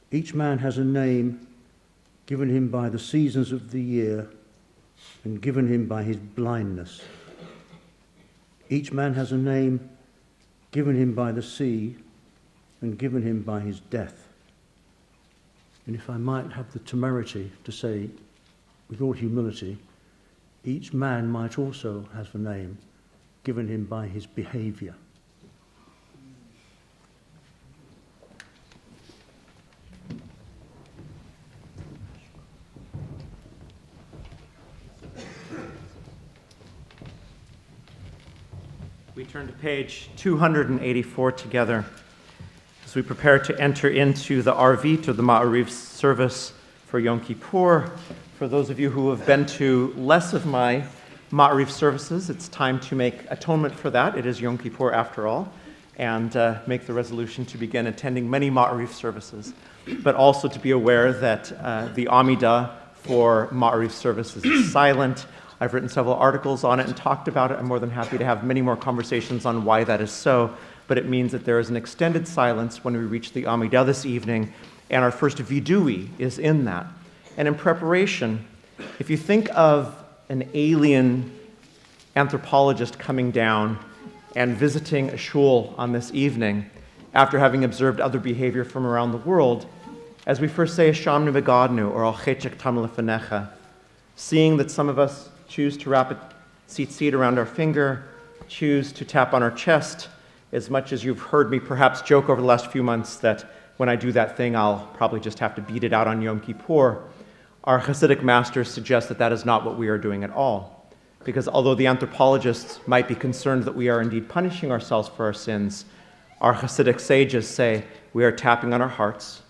Each man has a name given him by the seasons of the year and given him by his blindness. Each man has a name given him by the sea and given him by his death. And if I might have the temerity to say, with all humility, each man might also have a name given him by his behavior. We turn to page 284 together as we prepare to enter into the Arvit, or the Ma'ariv service for Yom Kippur. For those of you who have been to less of my Ma'ariv services, it's time to make atonement for that. It is Yom Kippur after all, and make the resolution to begin attending many Ma'ariv services, but also to be aware that the Amidah for Ma'ariv services is silent. I've written several articles on it and talked about it. I'm more than happy to have many more conversations on why that is so, but it means that there is an extended silence when we reach the Amidah this evening, and our first vidui is in that. And in preparation, if you think of an alien anthropologist coming down and visiting a shul on this evening after having observed other behavior from around the world, as we first say, Shamnu Begadnu, or Al Chechek Tam Lefanecha, seeing that some of us choose to wrap a tzitzit around our finger, choose to tap on our chest, as much as you've heard me perhaps joke over the last few months that when I do that thing, I'll probably just have to beat it out on Yom Kippur. Our Hasidic masters suggest that that is not what we are doing at all. Because although the anthropologists might be concerned that we are indeed punishing ourselves for our sins, our Hasidic sages say we are tapping on our hearts,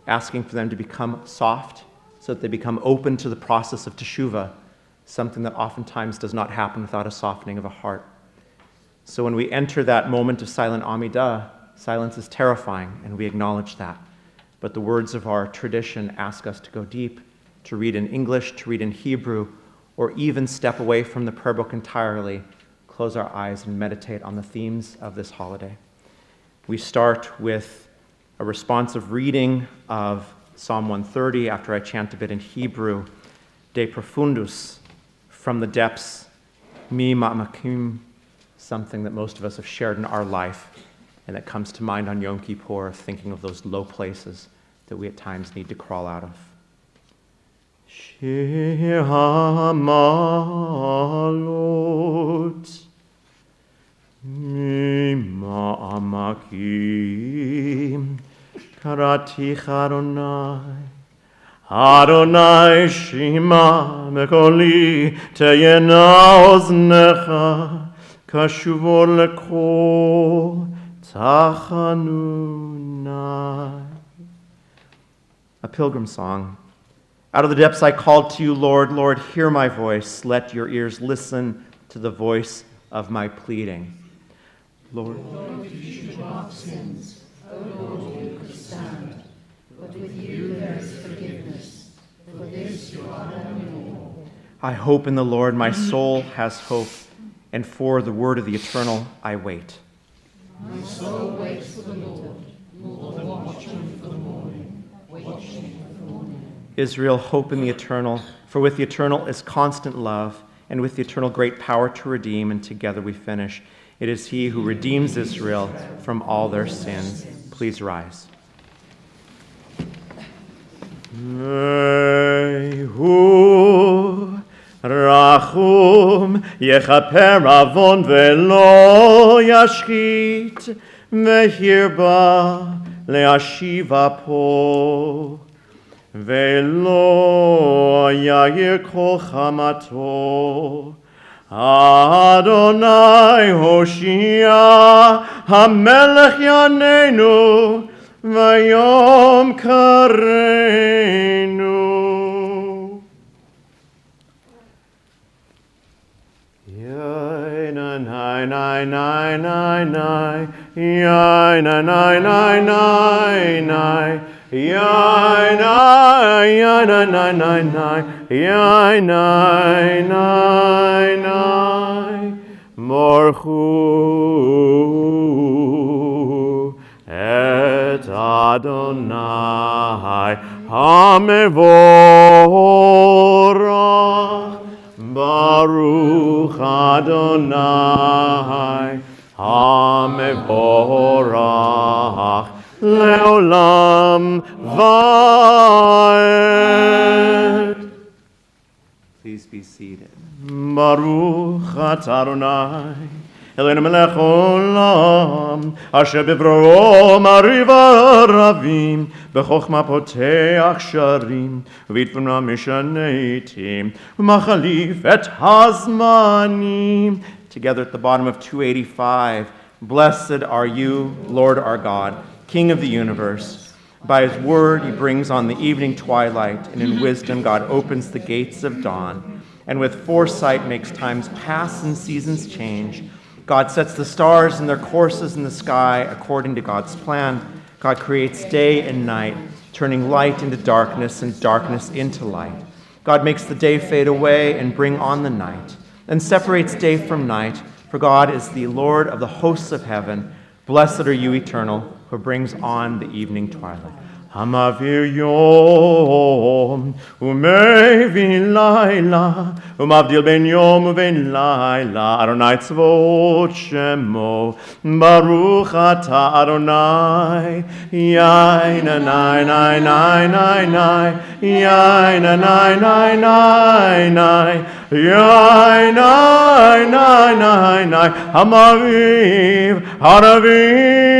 asking for them to become soft so that they become open to the process of teshuvah, something that oftentimes does not happen without a softening of a heart. So when we enter that moment of silent Amidah, silence is terrifying, and we acknowledge that. But the words of our tradition ask us to go deep, to read in English, to read in Hebrew, or even step away from the prayer book entirely, close our eyes and meditate on the themes of this holiday. We start with a responsive reading of Psalm 130 after I chant a bit in Hebrew, De Profundus, from the depths, Mi Ma'amakim, something that most of us have shared in our life and that comes to mind on Yom Kippur, thinking of those low places that we at times need to crawl out of. Shir HaMalot Mi Ma'amakim Karaticha Adonai Adonai Shema Mekoli Teyena Oznecha Kashuvor Lekol Tachanunai. A pilgrim song. Out of the depths I called to you, Lord. Lord, hear my voice. Let your ears listen to the voice of my pleading. Lord, Lord, you should mark sins. O Lord, you could stand. But with you there is forgiveness. For this you are holy. I hope in the Lord. My soul has hope. And for the word of the eternal I wait. My soul waits for the Lord, more than watching for the morning, watching for the morning. Israel, hope in the eternal, for with the eternal is constant love, and with the eternal great power to redeem, and together we finish. It is he who redeems Israel from all their sins. Please rise. Mehu Rachum Yechaper Avon Velo Yashchit Vehirba Leashiva Po Velo Yair Kol Chamato Adonai Hoshia HaMelech Yanenu Vayom Kareinu. Yaina nai nai nai nai nai, yaina nai nai nai nai, yaina yaina nai nai nai, yaina nai nai, morchu et Adonai hamevorach. Baruch Adonai HaMevorach Leolam Vaed. Please be seated. Baruch Adonai Eloheinu melech olam, asher bivro mariva ravim, b'chochma poteach sharim, v'itfuna mishanetim, v'machalif et hazmanim. Together at the bottom of 285, blessed are you, Lord our God, King of the universe. By his word he brings on the evening twilight, and in wisdom God opens the gates of dawn, and with foresight makes times pass and seasons change. God sets the stars in their courses in the sky according to God's plan. God creates day and night, turning light into darkness and darkness into light. God makes the day fade away and bring on the night, and separates day from night, for God is the Lord of the hosts of heaven. Blessed are you, eternal, who brings on the evening twilight. Hamavir yom umevi laila umavdil ben yom uven laila Adonai tzvot shemo Baruch ata Adonai Yaina nai nai nai nai nai Yaina nai nai nai nai Yaina nai nai nai Hamaviv Haravim.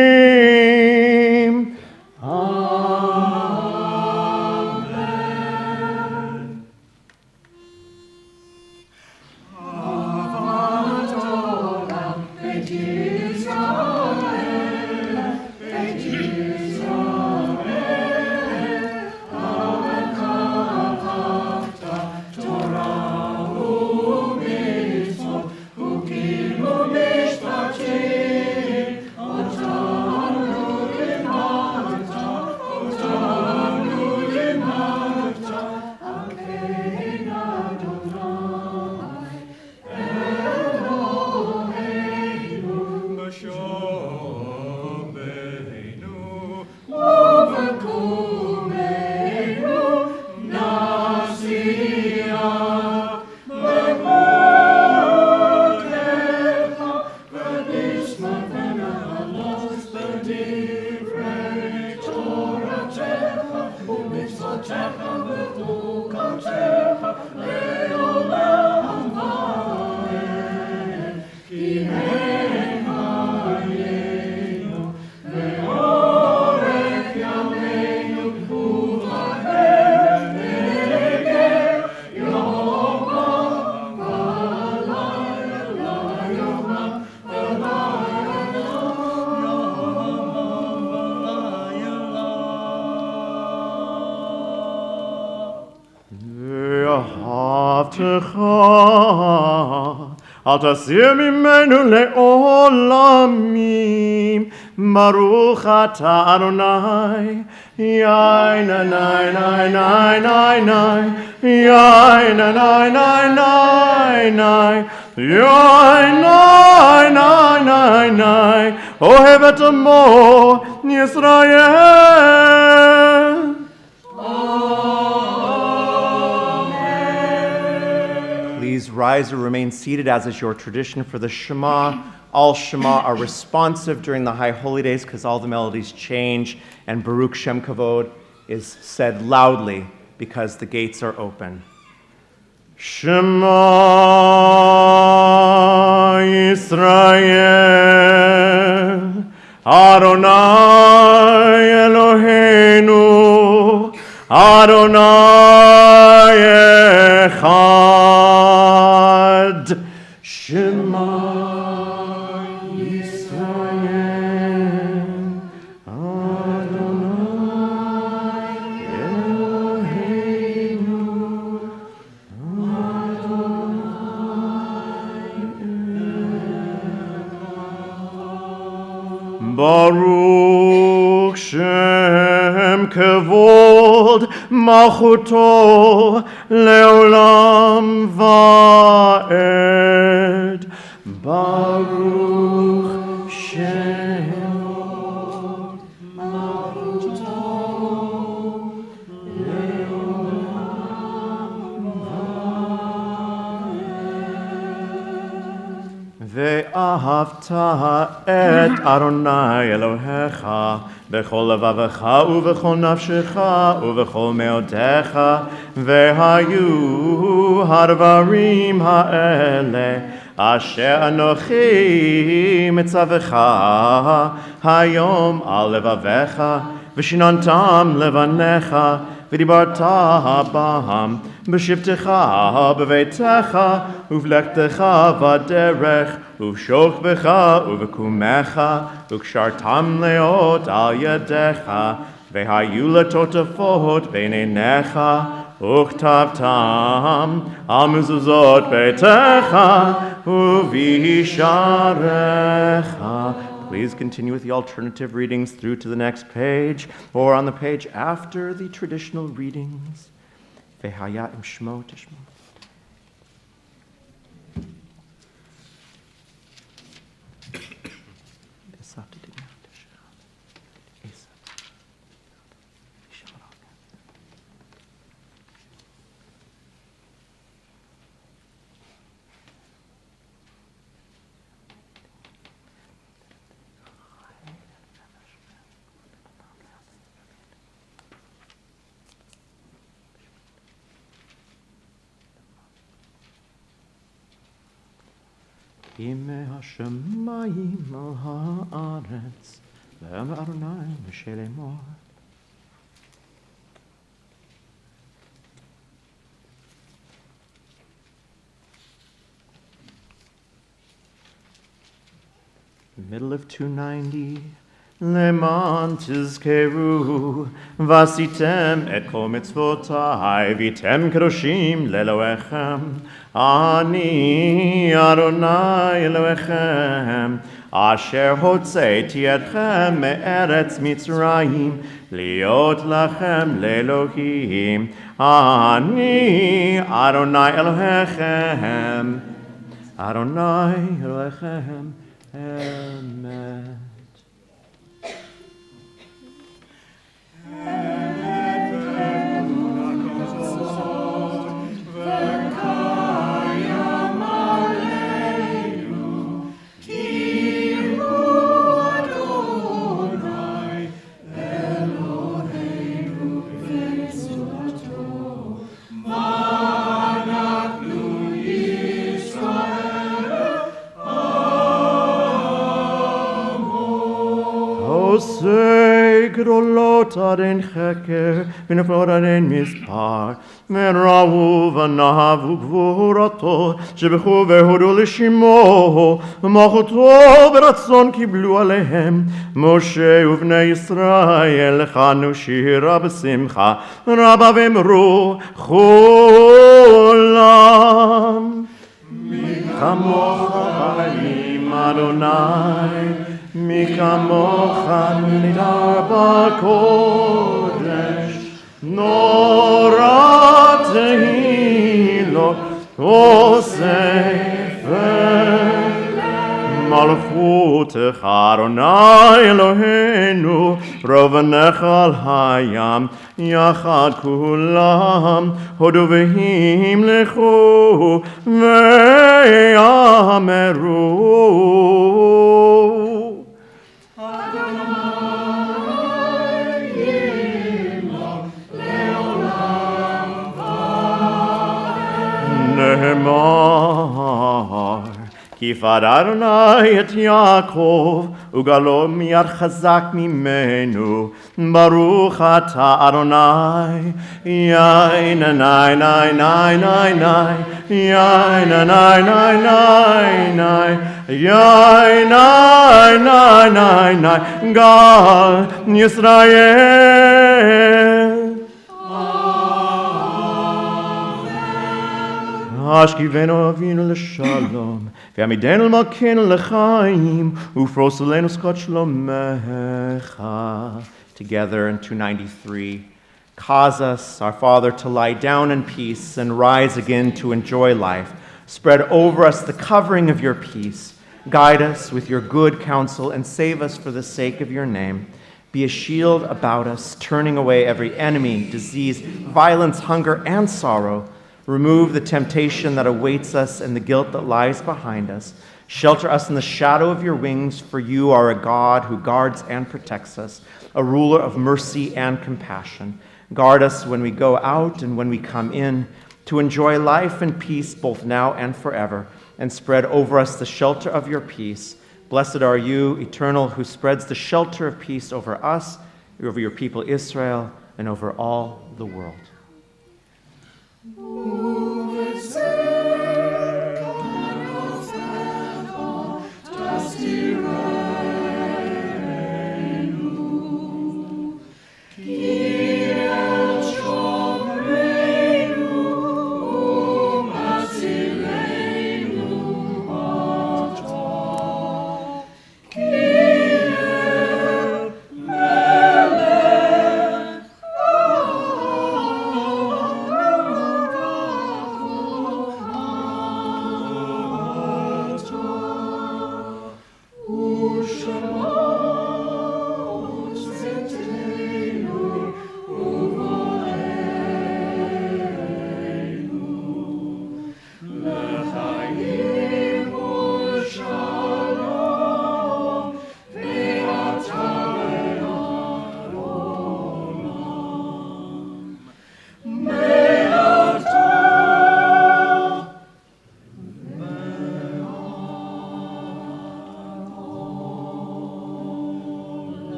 תחתך, אל תסיר ממנו לעולמים. ברוך אתה אדוני, יאי נאי נאי נאי נאי נאי נאי, יאי נאי נאי נאי נאי נאי, יאי נאי נאי נאי נאי, אוהב את עמו ישראל. Please rise or remain seated, as is your tradition for the Shema. All Shema are responsive during the High Holy Days because all the melodies change, and Baruch Shem Kavod is said loudly because the gates are open. Shema Yisrael, Adonai Eloheinu, Adonai Echad. Shema Yisrael, Adonai Eloheinu, Adonai Echad. Baruch Shem Kavod Malchuto Leolam Va'ed. Baruch Shem Malchuto Leolam Va'ed. Ve'ahavta et Adonai Elohecha b'chol levavecha u'v'chol nafshecha u'v'chol meotecha, ve'hayu hadvarim ha'ele asher anochi mitzavecha hayom al levavecha v'shinantam levanecha v'dibarta b'ham b'shivtecha b'veitecha uv'lektecha v'derech uv'shoch b'cha uv'kumecha uv'kshartam leot al yadecha v'hayu letotafot b'neinecha uchtavtam al mezuzot beitecha u'visharecha. Please continue with the alternative readings through to the next page or on the page after the traditional readings. V'haya im shmo tishmo. Ime hashemayim al haaretz, ve'em Adonai m'shelemor. Middle of 290. Leman tizkeru, vasitem et kol mitzvotai, vitem kedoshim leloechem. Ani Adonai Elohechem, asher hotzeiti etchem me'eretz Mitzrayim, liot lachem le'Elohim. Ani Adonai Elohechem, Adonai Elohechem, Emet. Israel, נפלאות עד אין חקר, ונפלאות עד אין מספר. וראו ונאהבו גבורתו, שבחו והודו לשמו, ומלכותו ברצון קיבלו עליהם. משה ובני ישראל לחנו שירה בשמחה, רבה ואמרו כולם. מי כמוך אלוהים אדוני, מי כמוך נידר בקודש, נורא תהילות וספר. מלכותך אדוני אלוהינו, רובנך על הים, יחד כולם, הודו והמלכו ואמרו. נאמר כי יפאר אדוני את יעקב וגאלו מיד חזק ממנו. ברוך אתה אדוני, יין נאי נאי נאי נאי נאי, יין נאי נאי נאי נאי, יין נאי נאי נאי נאי, גל ישראל. השכיבנו אבינו לשלום, ועמידנו למלכנו לחיים, ופרוס עלינו שכת שלומך. Together in 293, cause us, our Father, to lie down in peace and rise again to enjoy life. Spread over us the covering of your peace. Guide us with your good counsel and save us for the sake of your name. Be a shield about us, turning away every enemy, disease, violence, hunger, and sorrow. Remove the temptation that awaits us and the guilt that lies behind us. Shelter us in the shadow of your wings, for you are a God who guards and protects us, a ruler of mercy and compassion. Guard us when we go out and when we come in, to enjoy life and peace both now and forever, and spread over us the shelter of your peace. Blessed are you, eternal, who spreads the shelter of peace over us, over your people Israel, and over all the world.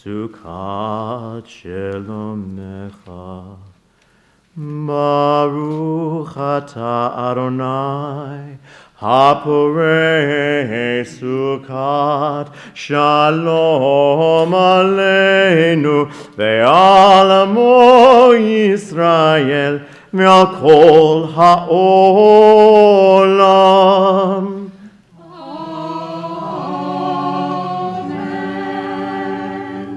Sukkot Shelomecha. Baruch Ata Adonai, Haporei Sukkot Shalom Aleinu, ve'al amo Yisrael, ve'al kol ha'olam.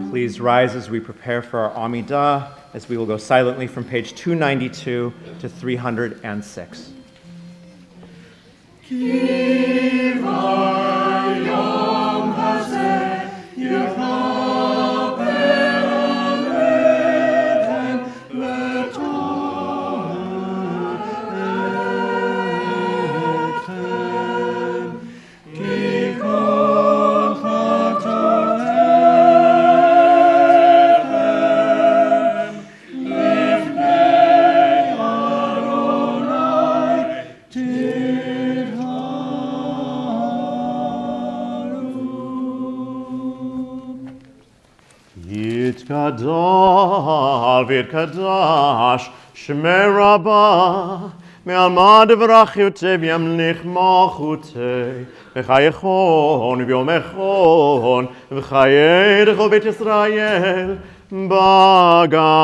Please rise as we prepare for our Amidah, as we will go silently from page 292 to 306. Yitgadol v'yitkadash Shmei Rabbah Me'alma devrachiutev yamlich malchutei V'chayechon v'yomechon V'chayedechol Beit Yisrael Bagala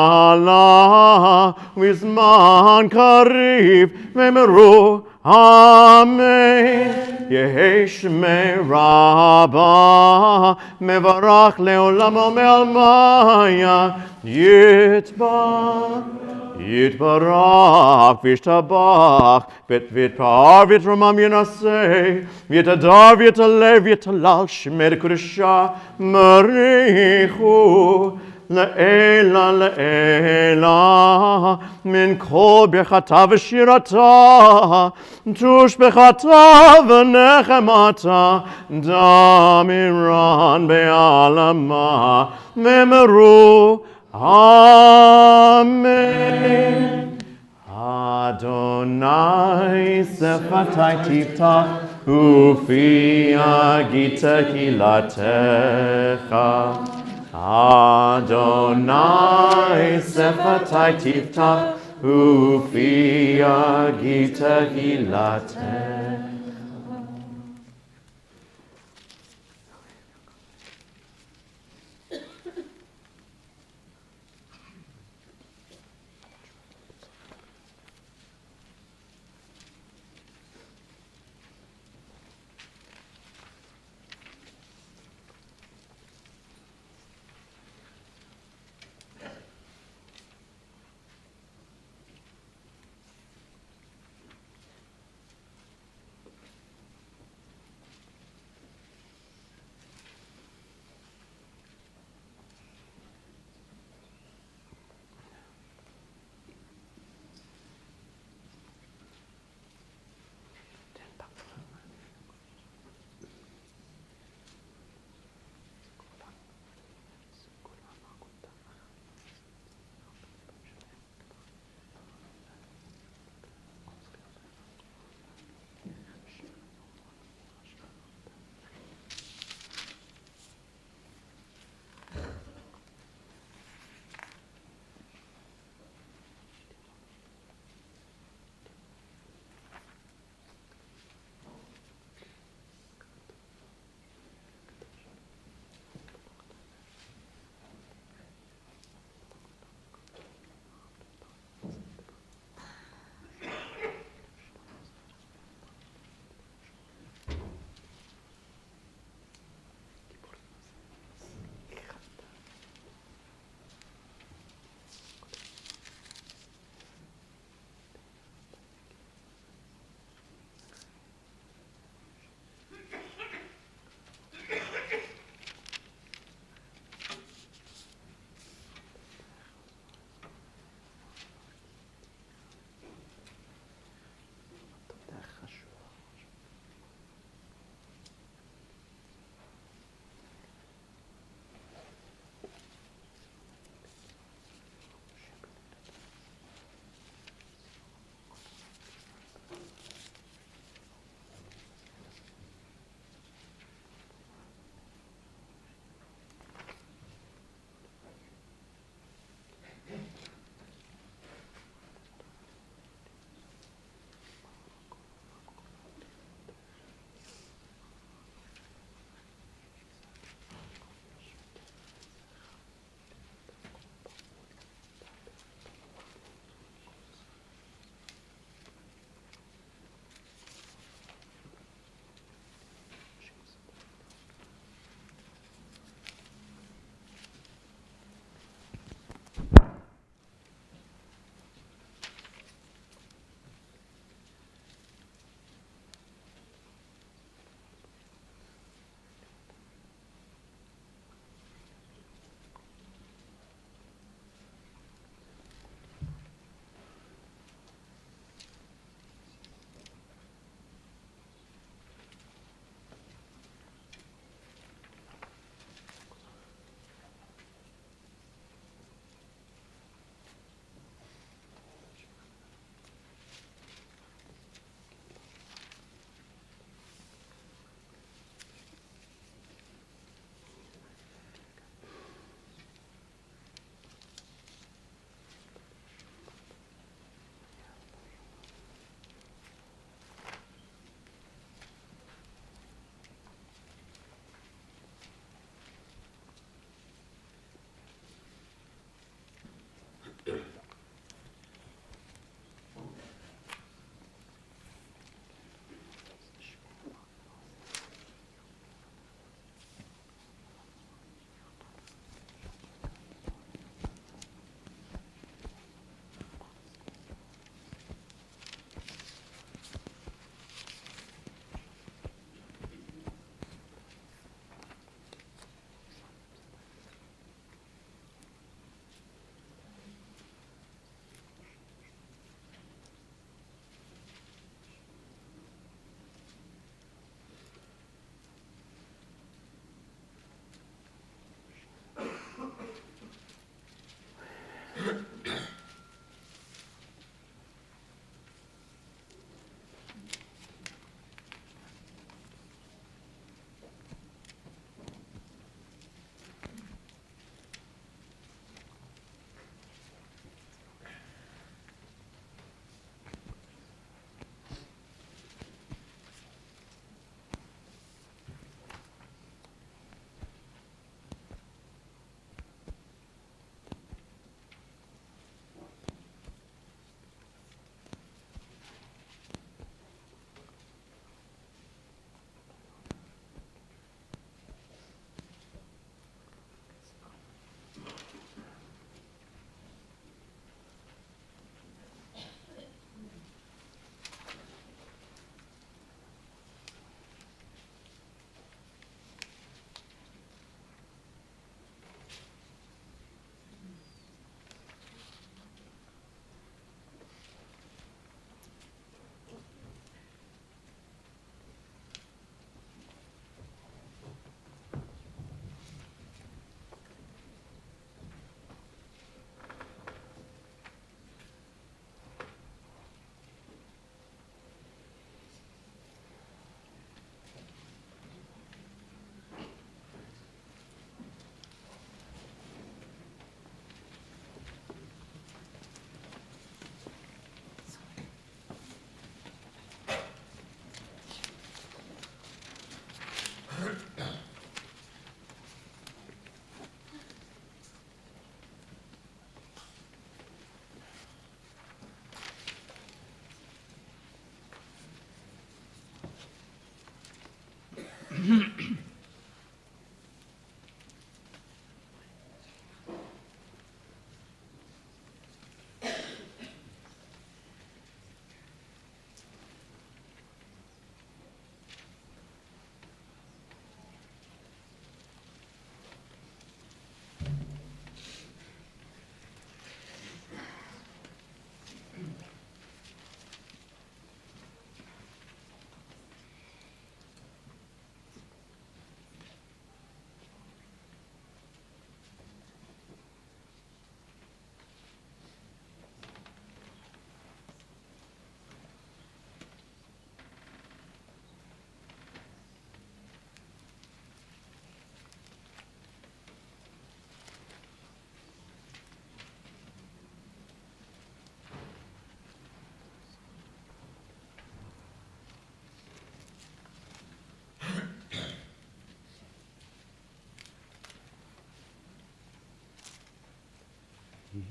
V'zman kariv V'meru Amen Yehi Shmei Rabbah Mevarach le'olamo me'almaya Yitbarach v'ishtabach v'itpar v'itramam yenaseh v'yitadar v'yitalev v'yitalal shmei l'kudesha marichu Le'ela le'ela min kol bechata v'shirata tush bechata v'nechemata damiran be'alama memeru Amen. Adonai sefatai tiftach ufi agita hilatecha Adonai sefatai tiftach ufi agita hilatecha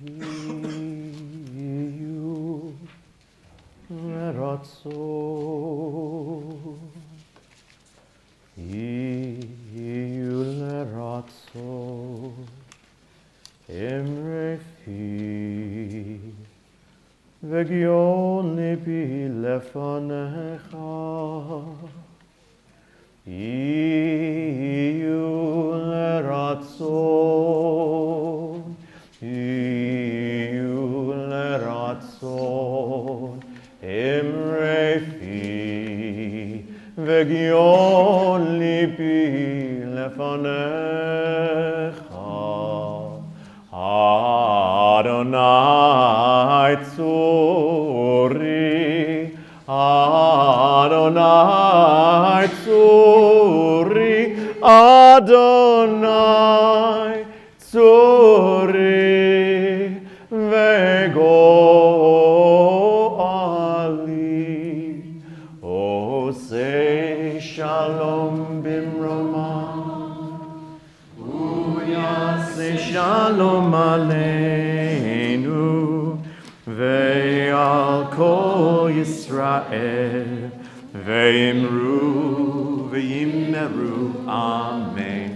Iu leratso. Iu leratso. Emre fi. Vegion lipi lefanecha. Iu leratso. Iu leratso. Emre fi. Vegion lipi lefanecha. Adonai tzuri, Adonai tzuri, Adonai tzuri, vego ali, Osei shalom bimrama. Yaseh shalom aleinu ve'al kol Yisrael ve'imru ve'yimeru amen.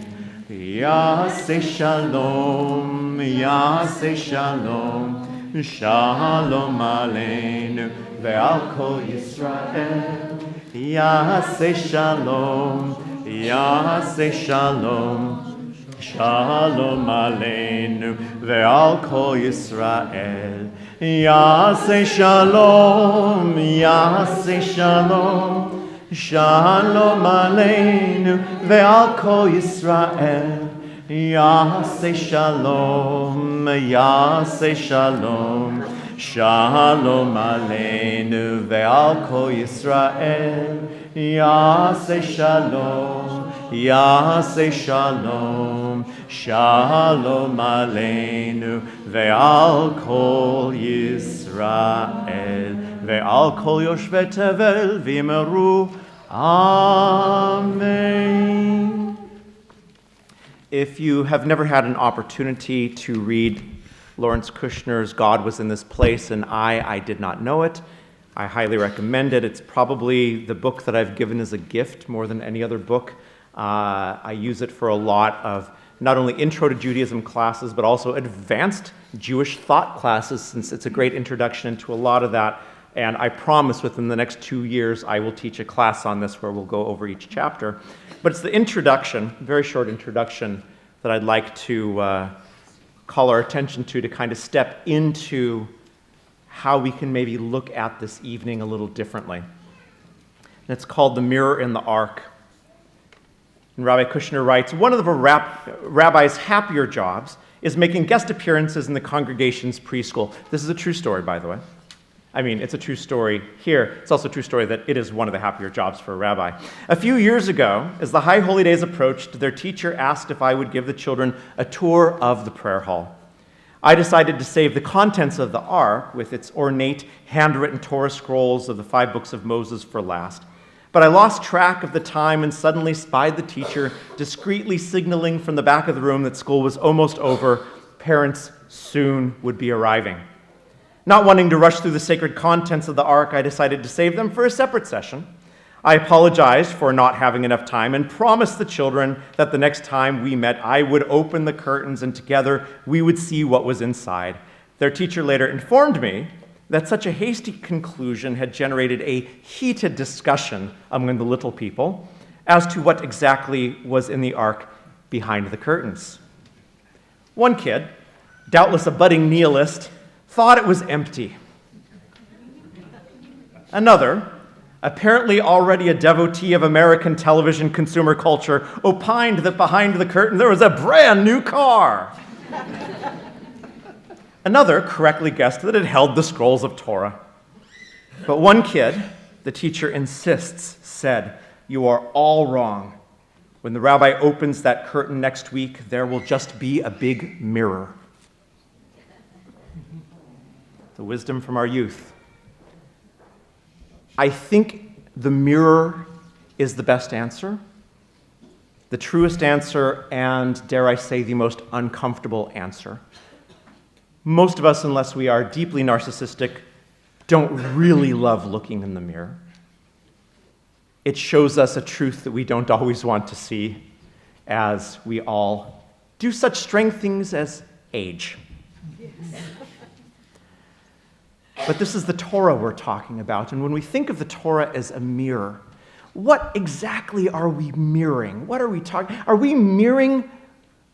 Yaseh shalom, Yaseh shalom, shalom aleinu ve'al kol Yisrael. Yaseh shalom, Yaseh shalom. Shalom aleinu ve'al kol Yisrael. Yaseh shalom, Yaseh shalom. Shalom aleinu ve'al kol Yisrael. Yaseh shalom, Yaseh shalom. Shalom aleinu ve'al kol Yisrael. Yaseh shalom, Yaseh shalom. Shalom aleinu ve'al kol Yisrael. Ve'al kol yoshvei tevel v'yimeru. Amen. If you have never had an opportunity to read Lawrence Kushner's God Was in This Place and I Did Not Know It, I highly recommend it. It's probably the book that I've given as a gift more than any other book. I use it for a lot of not only intro to Judaism classes, but also advanced Jewish thought classes, since it's a great introduction to a lot of that. And I promise within the next 2 years, I will teach a class on this where we'll go over each chapter. But it's the introduction, very short introduction, that I'd like to call our attention to kind of step into how we can maybe look at this evening a little differently. And it's called The Mirror in the Ark. And Rabbi Kushner writes, one of the rabbi's happier jobs is making guest appearances in the congregation's preschool. This is a true story, by the way. I mean, it's a true story here. It's also a true story that it is one of the happier jobs for a rabbi. A few years ago, as the High Holy Days approached, their teacher asked if I would give the children a tour of the prayer hall. I decided to save the contents of the Ark, with its ornate, handwritten Torah scrolls of the 5 books of Moses, for last. But I lost track of the time and suddenly spied the teacher discreetly signaling from the back of the room that school was almost over. Parents soon would be arriving. Not wanting to rush through the sacred contents of the Ark, I decided to save them for a separate session. I apologized for not having enough time and promised the children that the next time we met, I would open the curtains and together we would see what was inside. Their teacher later informed me that such a hasty conclusion had generated a heated discussion among the little people as to what exactly was in the Ark behind the curtains. One kid, doubtless a budding nihilist, thought it was empty. Another, apparently already a devotee of American television consumer culture, opined that behind the curtain there was a brand new car. Another correctly guessed that it held the scrolls of Torah. But one kid, the teacher insists, said, "You are all wrong. When the rabbi opens that curtain next week, there will just be a big mirror." The wisdom from our youth. I think the mirror is the best answer, the truest answer, and, dare I say, the most uncomfortable answer. most of us, unless we are deeply narcissistic, don't really love looking in the mirror. It shows us a truth that we don't always want to see, as we all do such strange things as age. But this is the Torah we're talking about, and when we think of the Torah as a mirror, what exactly are we mirroring? What are we talking? Are we mirroring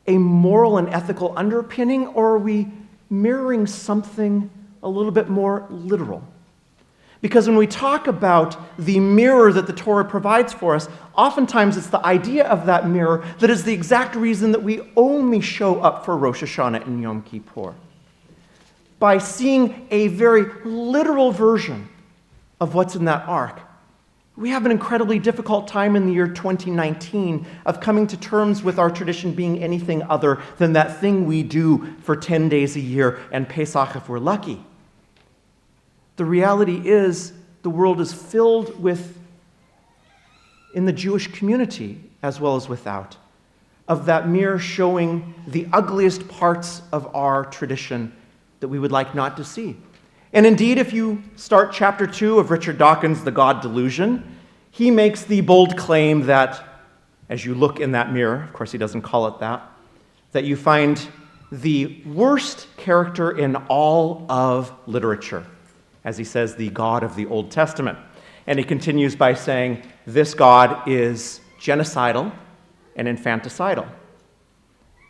a moral and ethical underpinning, or are we mirroring something a little bit more literal? Because when we talk about the mirror that the Torah provides for us, oftentimes it's the idea of that mirror that is the exact reason that we only show up for Rosh Hashanah and Yom Kippur. By seeing a very literal version of what's in that ark, we have an incredibly difficult time in the year 2019 of coming to terms with our tradition being anything other than that thing we do for 10 days a year and Pesach if we're lucky. The reality is the world is filled with, in the Jewish community as well as without, of that mirror showing the ugliest parts of our tradition that we would like not to see. And indeed, if you start chapter 2 of Richard Dawkins' The God Delusion, he makes the bold claim that, as you look in that mirror, of course he doesn't call it that you find the worst character in all of literature. As he says, the God of the Old Testament. And he continues by saying, this God is genocidal and infanticidal.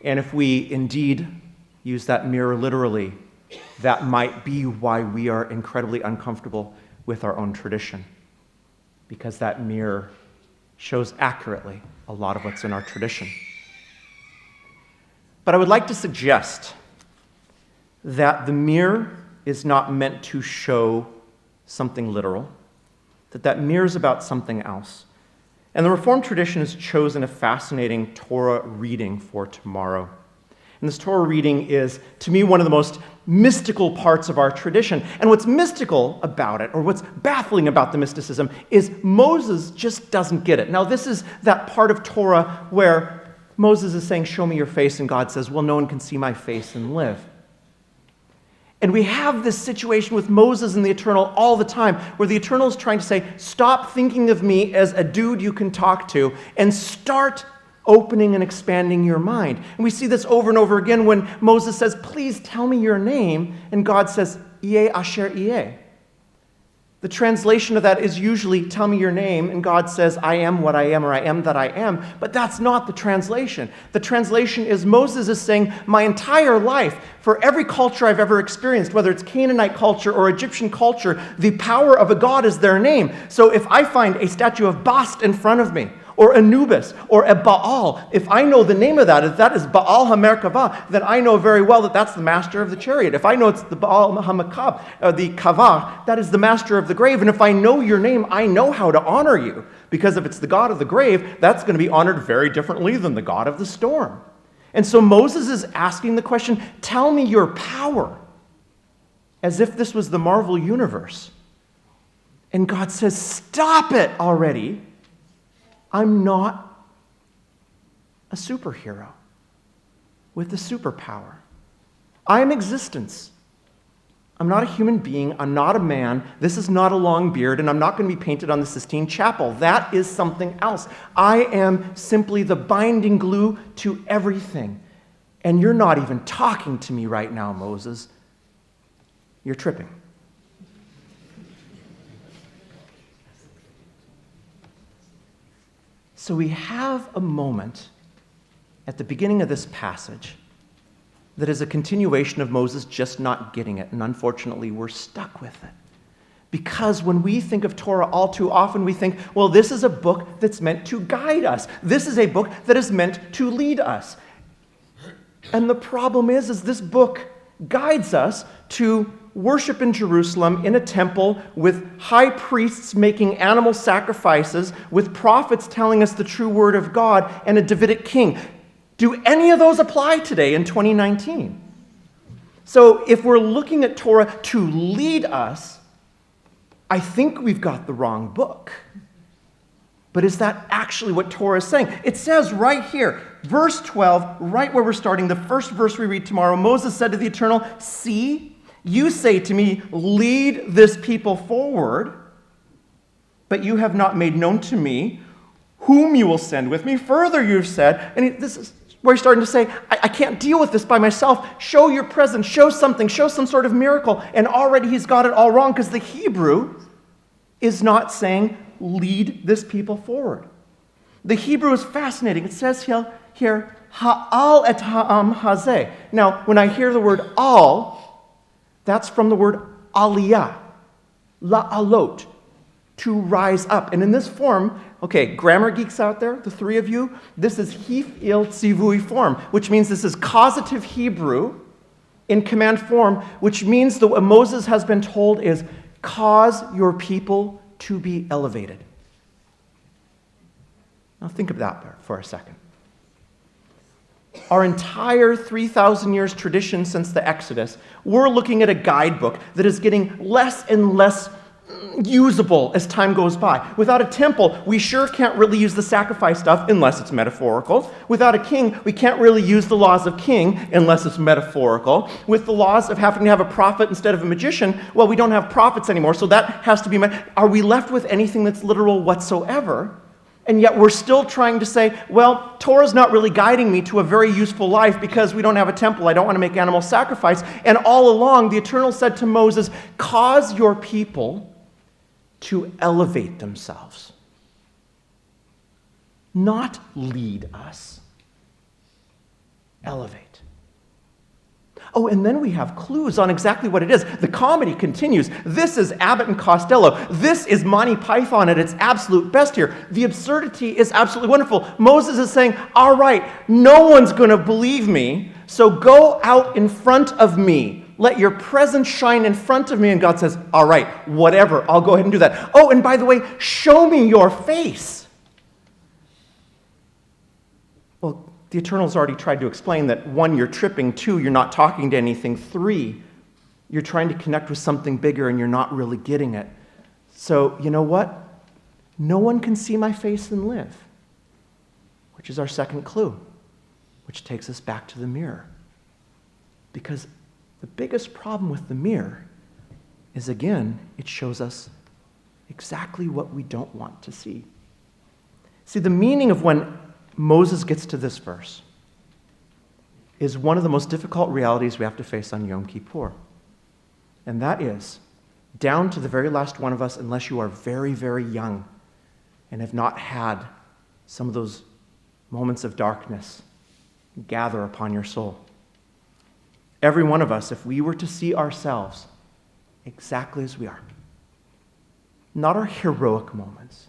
And if we indeed use that mirror literally, that might be why we are incredibly uncomfortable with our own tradition. Because that mirror shows accurately a lot of what's in our tradition. But I would like to suggest that the mirror is not meant to show something literal, that mirror is about something else. And the Reformed tradition has chosen a fascinating Torah reading for tomorrow. And this Torah reading is, to me, one of the most mystical parts of our tradition. And what's mystical about it, or what's baffling about the mysticism, is Moses just doesn't get it. Now, this is that part of Torah where Moses is saying, show me your face, and God says, well, no one can see my face and live. And we have this situation with Moses and the Eternal all the time, where the Eternal is trying to say, stop thinking of me as a dude you can talk to, and start opening and expanding your mind. And we see this over and over again when Moses says, please tell me your name, and God says, Yeh Asher Yeh. The translation of that is usually, tell me your name, and God says, I am what I am, or I am that I am. But that's not the translation. The translation is Moses is saying, my entire life, for every culture I've ever experienced, whether it's Canaanite culture or Egyptian culture, the power of a god is their name. So if I find a statue of Bast in front of me, or Anubis, or a Baal, if I know the name of that, if that is Baal HaMerkavah, then I know very well that that's the master of the chariot. If I know it's the Baal HaMakab, the Kavah, that is the master of the grave. And if I know your name, I know how to honor you. Because if it's the god of the grave, that's going to be honored very differently than the god of the storm. And so Moses is asking the question, tell me your power, as if this was the Marvel universe. And God says, stop it already. I'm not a superhero with a superpower. I'm existence. I'm not a human being. I'm not a man. This is not a long beard, and I'm not going to be painted on the Sistine Chapel. That is something else. I am simply the binding glue to everything. And you're not even talking to me right now, Moses. You're tripping. So we have a moment at the beginning of this passage that is a continuation of Moses just not getting it, and unfortunately we're stuck with it. Because when we think of Torah all too often, we think, well, this is a book that's meant to guide us. This is a book that is meant to lead us. And the problem is this book guides us to worship in Jerusalem in a temple with high priests making animal sacrifices, with prophets telling us the true word of God, and a Davidic king. Do any of those apply today in 2019? So if we're looking at Torah to lead us, I think we've got the wrong book. But is that actually what Torah is saying? It says right here, Verse 12, right where we're starting, the first verse we read tomorrow, Moses said to the Eternal, "See, you say to me, lead this people forward, but you have not made known to me whom you will send with me. Further, you've said," and this is where he's starting to say, I can't deal with this by myself. Show your presence, show something, show some sort of miracle. And already he's got it all wrong because the Hebrew is not saying, lead this people forward. The Hebrew is fascinating. It says here, ha'al et ha'am hazeh. Now, when I hear the word al, that's from the word aliyah, la'alot, to rise up. And in this form, okay, grammar geeks out there, the three of you, this is hif'il tzivui form, which means this is causative Hebrew in command form, which means that what Moses has been told is, cause your people to be elevated. Now think of that for a second. Our entire 3,000 years tradition since the Exodus, we're looking at a guidebook that is getting less and less usable as time goes by. Without a temple, we sure can't really use the sacrifice stuff unless it's metaphorical. Without a king, we can't really use the laws of king unless it's metaphorical. With the laws of having to have a prophet instead of a magician, well, we don't have prophets anymore, so that has to be... Are we left with anything that's literal whatsoever? And yet we're still trying to say, well, Torah's not really guiding me to a very useful life because we don't have a temple. I don't want to make animal sacrifice. And all along, the Eternal said to Moses, cause your people to elevate themselves, not lead us. Elevate. Oh, and then we have clues on exactly what it is. The comedy continues. This is Abbott and Costello. This is Monty Python at its absolute best here. The absurdity is absolutely wonderful. Moses is saying, all right, no one's going to believe me, so go out in front of me. Let your presence shine in front of me. And God says, all right, whatever, I'll go ahead and do that. Oh, and by the way, show me your face. Well, the Eternal's already tried to explain that 1, you're tripping, 2, you're not talking to anything, 3, you're trying to connect with something bigger and you're not really getting it. So, you know what? No one can see my face and live, which is our second clue, which takes us back to the mirror. Because the biggest problem with the mirror is, again, it shows us exactly what we don't want to see. See, the meaning of when Moses gets to this verse is one of the most difficult realities we have to face on Yom Kippur. And that is, down to the very last one of us, unless you are very, very young and have not had some of those moments of darkness gather upon your soul. Every one of us, if we were to see ourselves exactly as we are, not our heroic moments.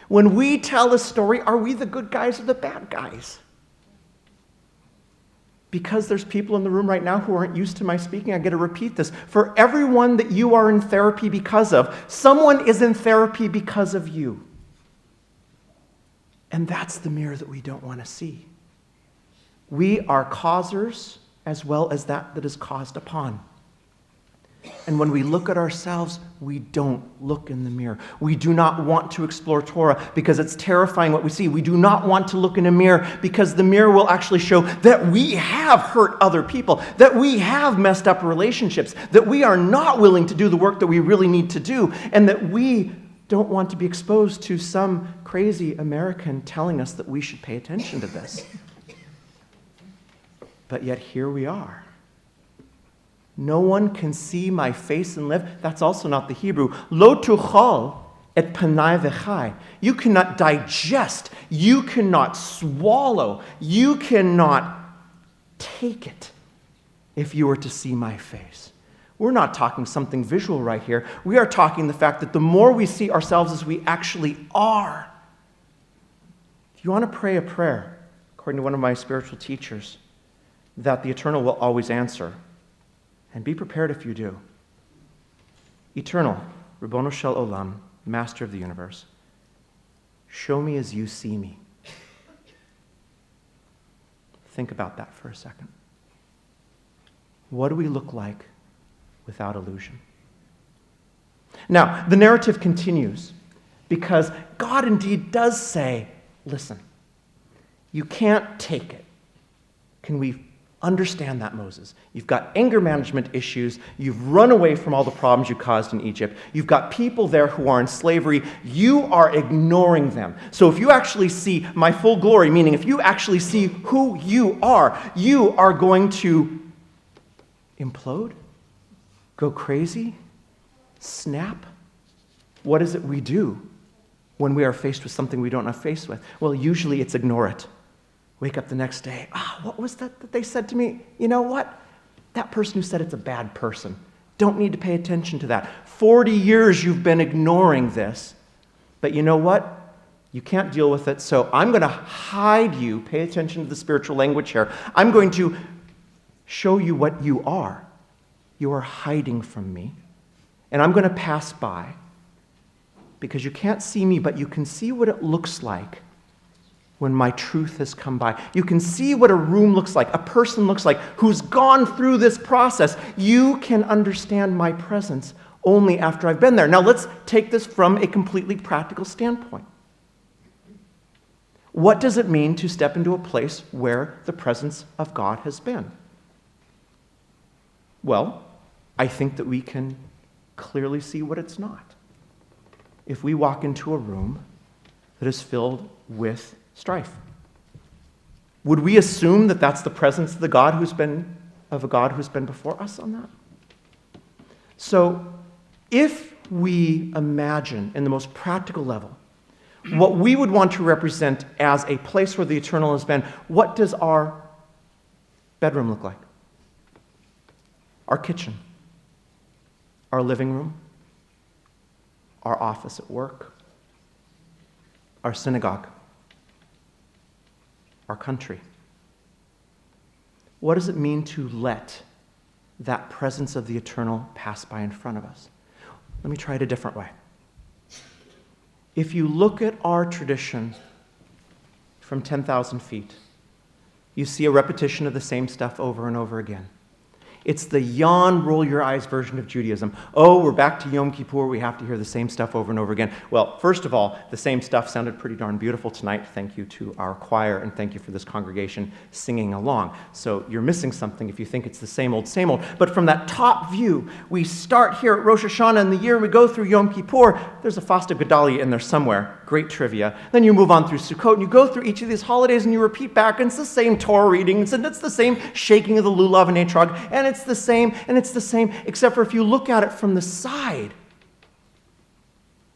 When we tell a story, are we the good guys or the bad guys? Because there's people in the room right now who aren't used to my speaking, I get to repeat this. For everyone that you are in therapy because of, someone is in therapy because of you. And that's the mirror that we don't want to see. We are causers as well as that is caused upon. And when we look at ourselves, we don't look in the mirror. We do not want to explore Torah because it's terrifying what we see. We do not want to look in a mirror because the mirror will actually show that we have hurt other people, that we have messed up relationships, that we are not willing to do the work that we really need to do, and that we don't want to be exposed to some crazy American telling us that we should pay attention to this. But yet here we are. No one can see my face and live. That's also not the Hebrew. Lo tuchal et panai v'chai. You cannot digest. You cannot swallow. You cannot take it if you were to see my face. We're not talking something visual right here. We are talking the fact that the more we see ourselves as we actually are. If you want to pray a prayer, according to one of my spiritual teachers, that the Eternal will always answer. And be prepared if you do. Eternal, Ribbono Shel Olam, Master of the universe, show me as you see me. Think about that for a second. What do we look like without illusion? Now, the narrative continues because God indeed does say, listen, You can't take it. Can we understand that, Moses? You've got anger management issues. You've run away from all the problems you caused in Egypt. You've got people there who are in slavery. You are ignoring them. So if you actually see my full glory, meaning if you actually see who you are going to implode, go crazy, snap. What is it we do when we are faced with something we don't have faced with? Well, usually it's ignore it. Wake up the next day. What was that they said to me? You know what? That person who said it's a bad person. Don't need to pay attention to that. 40 years you've been ignoring this. But you know what? You can't deal with it, so I'm going to hide you. Pay attention to the spiritual language here. I'm going to show you what you are. You are hiding from me. And I'm going to pass by. Because you can't see me, but you can see what it looks like when my truth has come by. You can see what a room looks like, a person looks like, who's gone through this process. You can understand my presence only after I've been there. Now let's take this from a completely practical standpoint. What does it mean to step into a place where the presence of God has been? Well, I think that we can clearly see what it's not. If we walk into a room that is filled with strife, would we assume that that's the presence of a God who's been before us on that? So, if we imagine in the most practical level what we would want to represent as a place where the eternal has been, what does our bedroom look like? Our kitchen, our living room, our office at work, our synagogue, our country. What does it mean to let that presence of the eternal pass by in front of us? Let me try it a different way. If you look at our tradition from 10,000 feet, you see a repetition of the same stuff over and over again. It's the yawn, roll your eyes version of Judaism. Oh, we're back to Yom Kippur. We have to hear the same stuff over and over again. Well, first of all, the same stuff sounded pretty darn beautiful tonight. Thank you to our choir, and thank you for this congregation singing along. So you're missing something if you think it's the same old, same old. But from that top view, we start here at Rosh Hashanah in the year, we go through Yom Kippur. There's a Fasta Gedalia in there somewhere. Great trivia. Then you move on through Sukkot, and you go through each of these holidays, and you repeat back, and it's the same Torah readings, and it's the same shaking of the lulav and etrog, and it's the same, except for if you look at it from the side,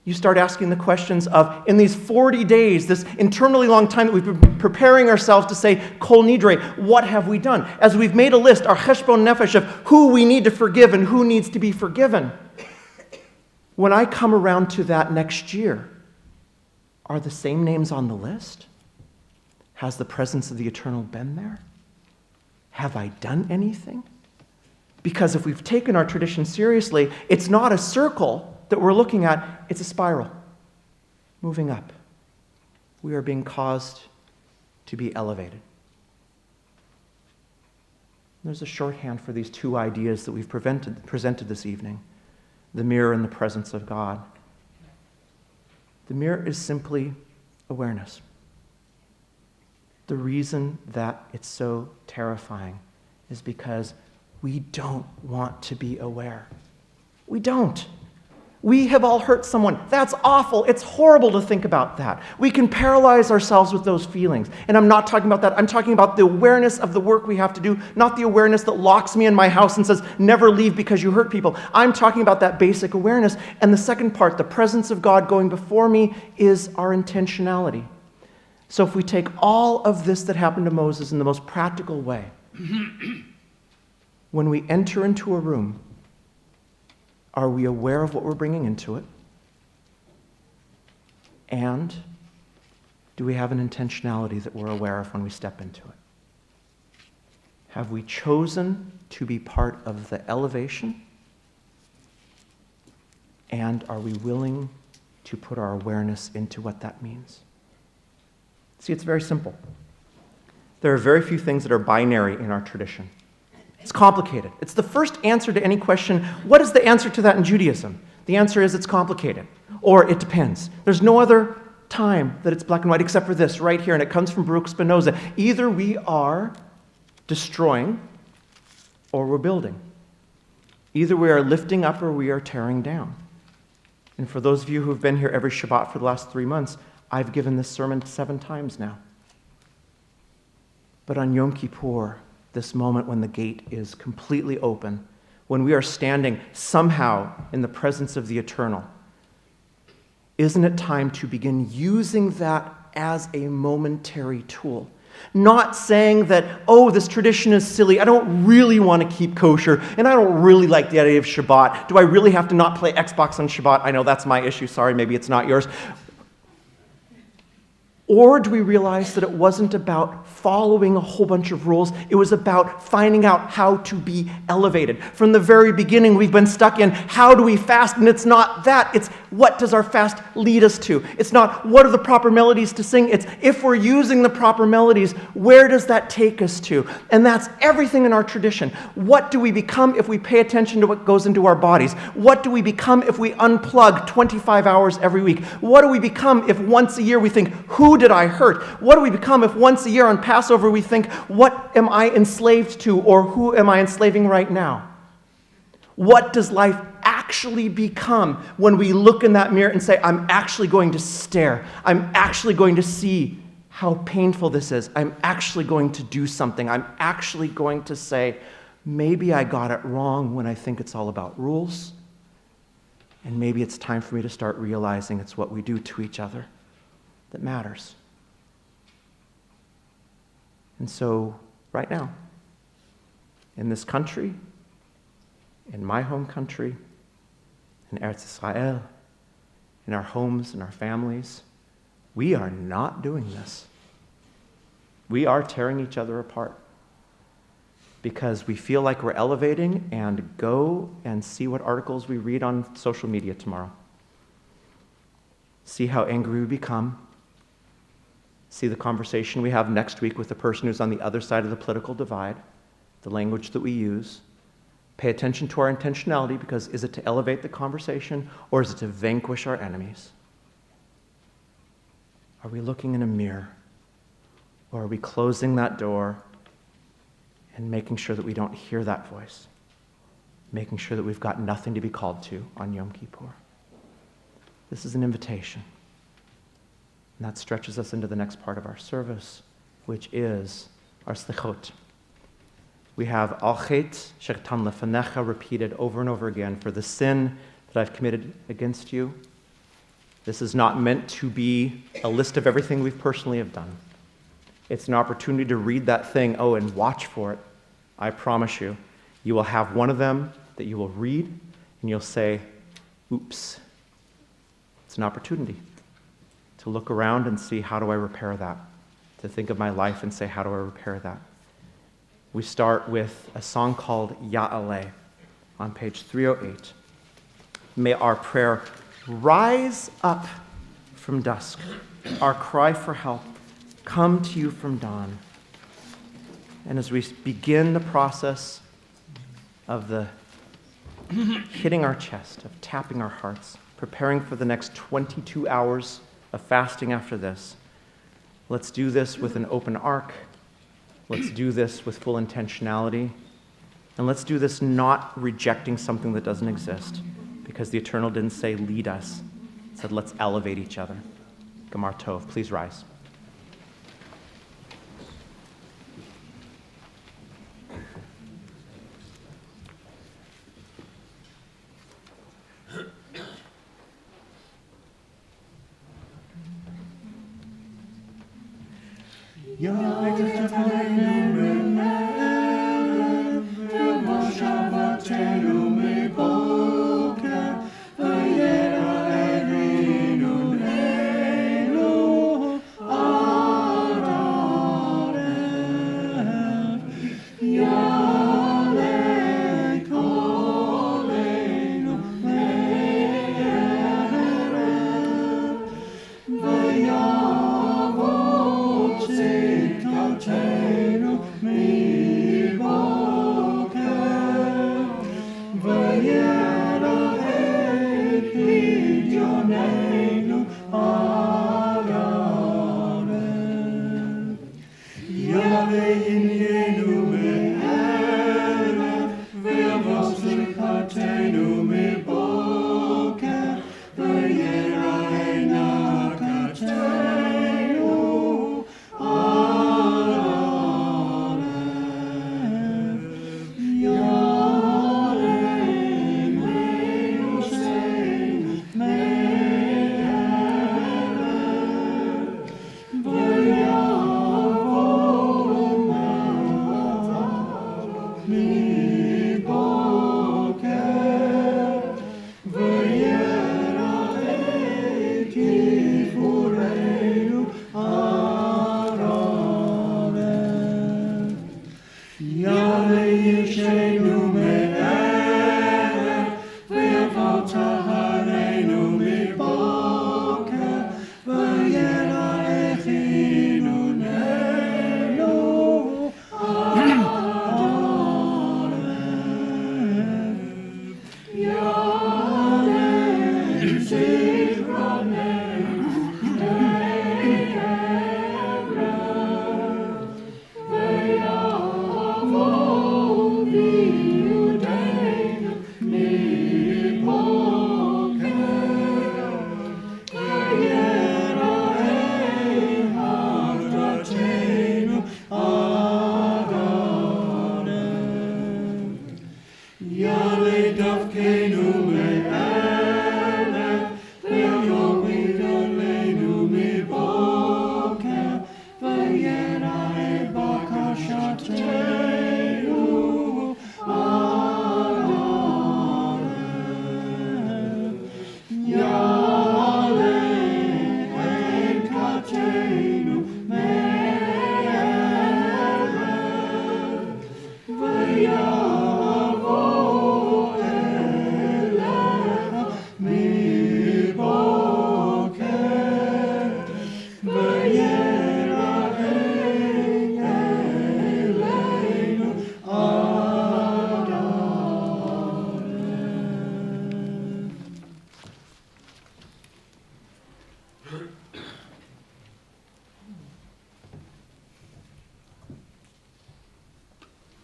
you start asking the questions of, in these 40 days, this internally long time that we've been preparing ourselves to say, Kol Nidre, what have we done? As we've made a list, our Cheshbon Nefesh, of who we need to forgive and who needs to be forgiven. When I come around to that next year, are the same names on the list? Has the presence of the eternal been there? Have I done anything? Because if we've taken our tradition seriously, it's not a circle that we're looking at, it's a spiral, moving up. We are being caused to be elevated. There's a shorthand for these two ideas that we've presented this evening, the mirror and the presence of God. The mirror is simply awareness. The reason that it's so terrifying is because we don't want to be aware. We don't. We have all hurt someone. That's awful. It's horrible to think about that. We can paralyze ourselves with those feelings. And I'm not talking about that. I'm talking about the awareness of the work we have to do, not the awareness that locks me in my house and says, never leave because you hurt people. I'm talking about that basic awareness. And the second part, the presence of God going before me, is our intentionality. So if we take all of this that happened to Moses in the most practical way, when we enter into a room, are we aware of what we're bringing into it? And do we have an intentionality that we're aware of when we step into it? Have we chosen to be part of the elevation? And are we willing to put our awareness into what that means? See, it's very simple. There are very few things that are binary in our tradition. It's complicated. It's the first answer to any question, what is the answer to that in Judaism? The answer is it's complicated, or it depends. There's no other time that it's black and white, except for this right here, and it comes from Baruch Spinoza. Either we are destroying or we're building. Either we are lifting up or we are tearing down. And for those of you who have been here every Shabbat for the last 3 months, I've given this sermon 7 times now. But on Yom Kippur, this moment when the gate is completely open, when we are standing somehow in the presence of the eternal, isn't it time to begin using that as a momentary tool? Not saying that, oh, this tradition is silly, I don't really want to keep kosher, and I don't really like the idea of Shabbat. Do I really have to not play Xbox on Shabbat? I know that's my issue, sorry, maybe it's not yours. Or do we realize that it wasn't about following a whole bunch of rules? It was about finding out how to be elevated. From the very beginning, we've been stuck in how do we fast? And it's not that. It's what does our fast lead us to? It's not what are the proper melodies to sing. It's if we're using the proper melodies, where does that take us to? And that's everything in our tradition. What do we become if we pay attention to what goes into our bodies? What do we become if we unplug 25 hours every week? What do we become if once a year we think, who did I hurt? What do we become if once a year on Passover we think, what am I enslaved to, or who am I enslaving right now? What does life actually become when we look in that mirror and say, I'm actually going to stare. I'm actually going to see how painful this is. I'm actually going to do something. I'm actually going to say, maybe I got it wrong when I think it's all about rules. And maybe it's time for me to start realizing it's what we do to each other that matters. And so, right now, in this country, in my home country, in Eretz Israel, in our homes and our families, we are not doing this. We are tearing each other apart because we feel like we're elevating, and go and see what articles we read on social media tomorrow. See how angry we become. See the conversation we have next week with the person who's on the other side of the political divide, the language that we use. Pay attention to our intentionality, because is it to elevate the conversation or is it to vanquish our enemies? Are we looking in a mirror, or are we closing that door and making sure that we don't hear that voice? Making sure that we've got nothing to be called to on Yom Kippur. This is an invitation. And that stretches us into the next part of our service, which is our slichot. We have al chet she'tan lefanecha repeated over and over again for the sin that I've committed against you. This is not meant to be a list of everything we've personally have done. It's an opportunity to read that thing, and watch for it. I promise you, you will have one of them that you will read, and you'll say, oops. It's an opportunity to look around and see, how do I repair that? To think of my life and say, how do I repair that? We start with a song called Ya'aleh on page 308. May our prayer rise up from dusk, our cry for help come to you from dawn. And as we begin the process of the hitting our chest, of tapping our hearts, preparing for the next 22 hours of fasting after this, let's do this with an open ark. Let's do this with full intentionality. And let's do this not rejecting something that doesn't exist, because the Eternal didn't say, lead us. It said, let's elevate each other. Gamar Tov, please rise. Amen.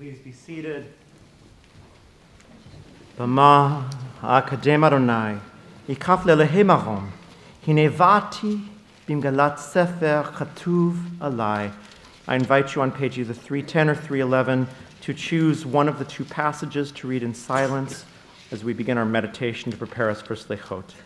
Please be seated. Bama akadem Adonai, ikaf lelehem arom, hinevati bimgalat sefer chatuv alai. I invite you on page either 310 or 311 to choose one of the two passages to read in silence as we begin our meditation to prepare us for Slichot.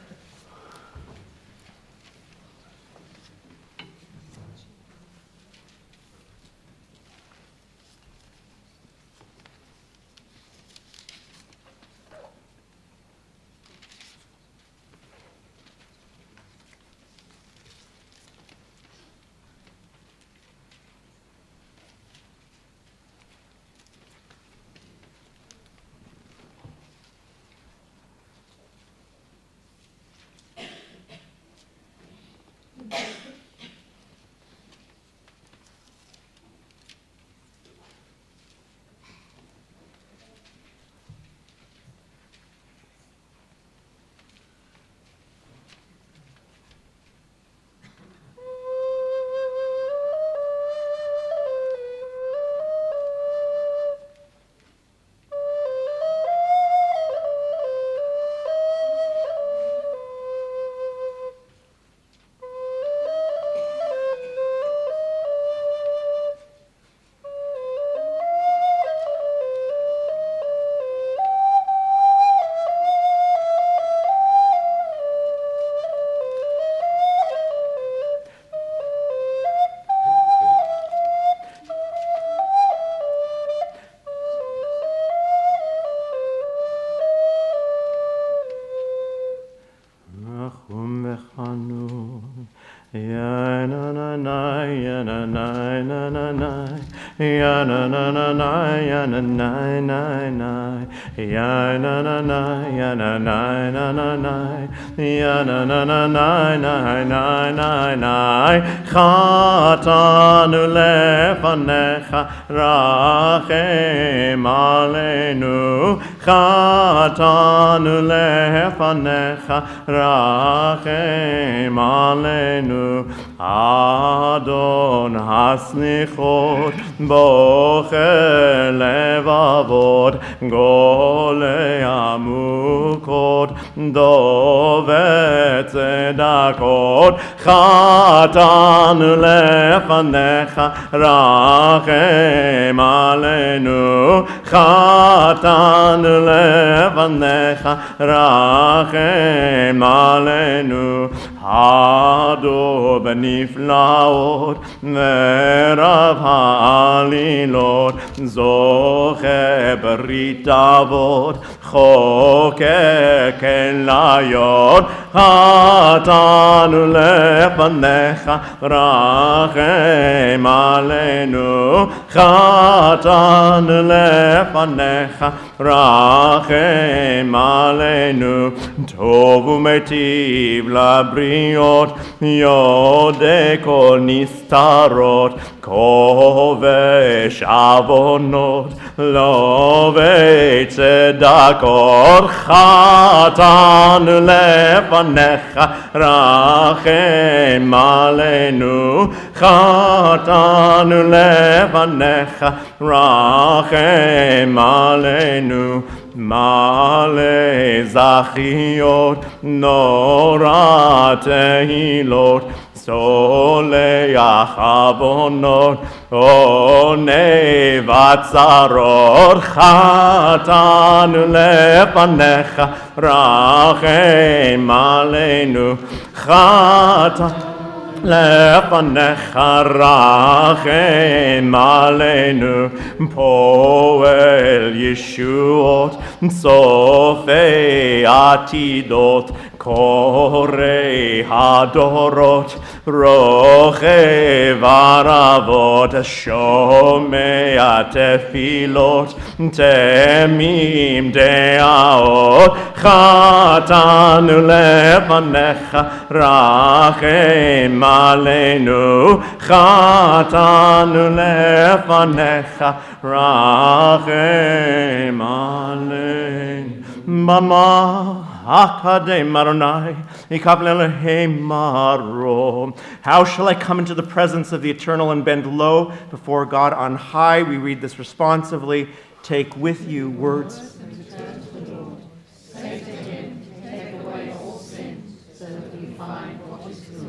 Chatanu lefanecha rachem aleinu. Chatanu lefanecha rachem aleinu. Adon haslichot bocher levavot golei amukot dovet tzedakot. Chatanu lefanecha rachem aleinu. Chatanu lefanecha rachem aleinu. Hado beniflaot verav ha'alilot zoche berit avot chokek elayot. Chatanu lefanecha rachem aleinu. Chatanu lefanecha rachem aleinu. Tov umetiv labriot yode kol nistarot kovesh avonot lovei tzedakot. Chatanu lefanecha rachem aleinu. Chatanu lefanecha rachem aleinu. Male zachiot nora tehilot soleach avonot onei vatzarot. Chatanu lefanecha rachem aleinu. Chatanu lefanecha rachem aleinu. Poel yeshuot sofei atidot korei hadorot rochev aravot shomei tefilot temim deaot. Chatanu lefanecha rachem aleinu. Chatanu lefanecha rachem aleinu. Bama How shall I come into the presence of the eternal and bend low before God on high? We read this responsively. Take with you words.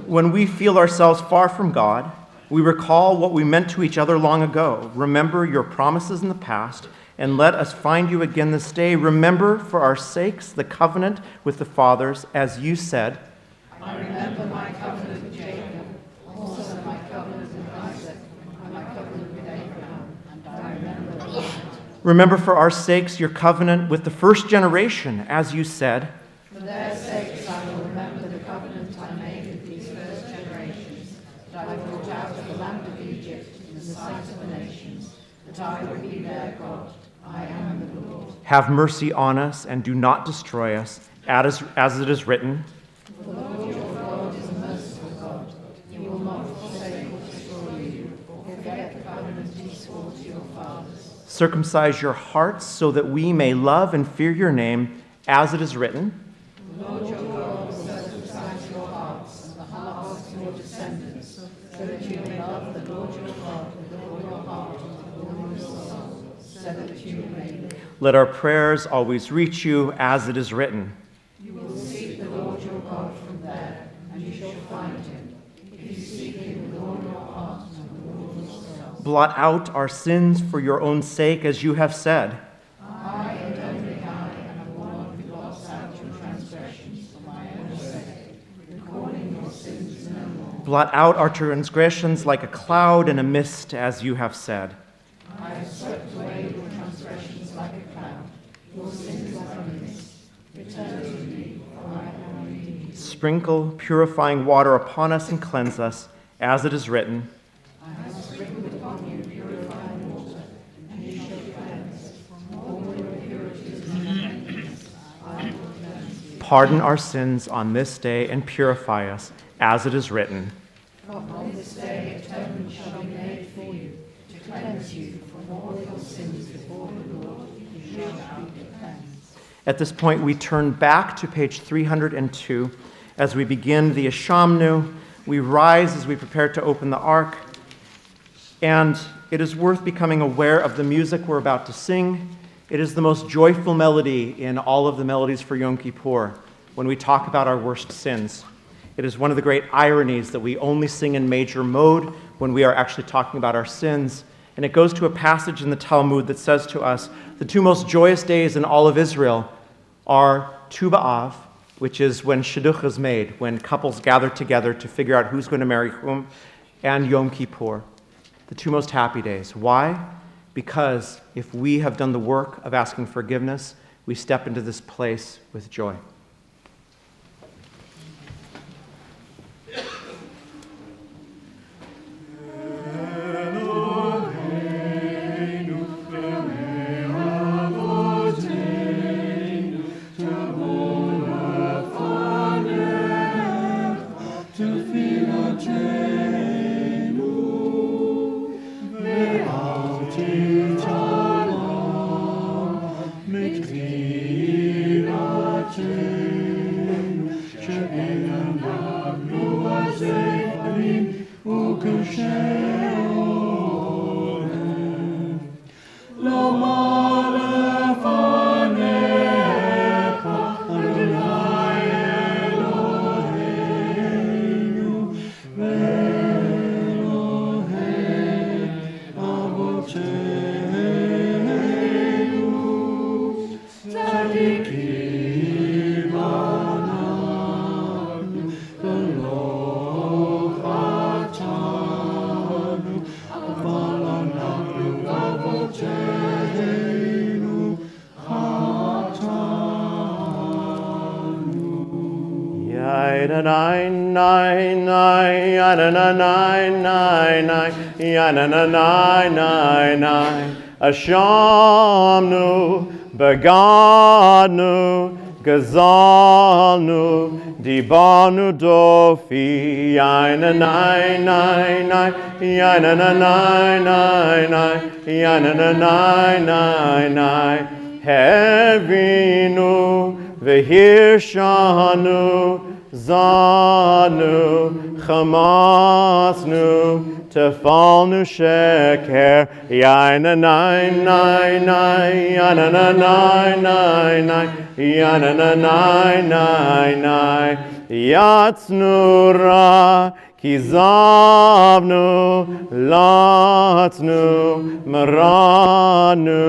When we feel ourselves far from God, we recall what we meant to each other long ago. Remember your promises in the past, and let us find you again this day. Remember for our sakes the covenant with the fathers, as you said. I remember my covenant with Jacob, also my covenant with Isaac, and my covenant with Abraham, and I remember that. Remember for our sakes your covenant with the first generation, as you said. For their sakes I will remember the covenant I made with these first generations, that I brought out of the land of Egypt in the sight of the nations, that I would be their God. I am the Lord. Have mercy on us and do not destroy us, as it is written. The Lord your God is a merciful God. He will not forsake or destroy you, or forget the covenant he swore to your fathers. Circumcise your hearts so that we may love and fear your name, as it is written. The Lord your God will circumcise your hearts and the hearts of your descendants, so that you may love the Lord your God with all your heart and with all your soul, so that you may live. Let our prayers always reach you, as it is written. You will seek the Lord your God from there, and you shall find him, if you seek him with all your heart and with all your soul. Blot out our sins for your own sake, as you have said. I and only I am the one who blots out your transgressions for my own sake, recording your sins no more. Blot out our transgressions like a cloud and a mist, as you have said. I have swept away your transgressions like a cloud, your sins like a mist. Return to me, for I am redeemed. Sprinkle purifying water upon us and cleanse us, as it is written. I have sprinkled upon you purifying water, and you shall be cleansed from all your impurities and uncleanness. I will cleanse you. Pardon our sins on this day and purify us, as it is written. For on this day atonement shall be made for you, to cleanse you from all your sins before the Lord. You shall be cleansed. At this point, we turn back to page 302. As we begin the Ashamnu, we rise as we prepare to open the ark. And it is worth becoming aware of the music we're about to sing. It is the most joyful melody in all of the melodies for Yom Kippur when we talk about our worst sins. It is one of the great ironies that we only sing in major mode when we are actually talking about our sins. And it goes to a passage in the Talmud that says to us, the two most joyous days in all of Israel are Tu B'Av, which is when Shidduch is made, when couples gather together to figure out who's going to marry whom, and Yom Kippur, the two most happy days. Why? Because if we have done the work of asking forgiveness, we step into this place with joy. Ashamnu, Begadnu, Gazalnu, Dibanu Dofi, Yananai, Yananai, Yananai, Hevinu v'hirshanu Zanu chamasnu tefalnu sheker yana nai nai nai yana nai nai nai yana nai nai nai yatsnu ra Kizavnu, Latnu, Maranu,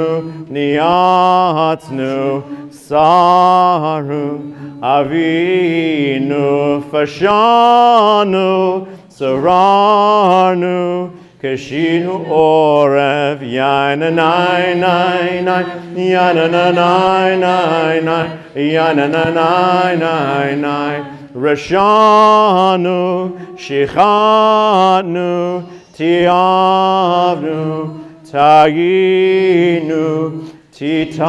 Niatnu, Saru, Avinu, Fashanu, Sararnu, Kashinu Orev, Yana Nai Nai Nai, Yana Nai Nai Nai, Yana Nai Nai Nai, Rashanu, Shechanu, Tiavnu, Taginu, Titanu,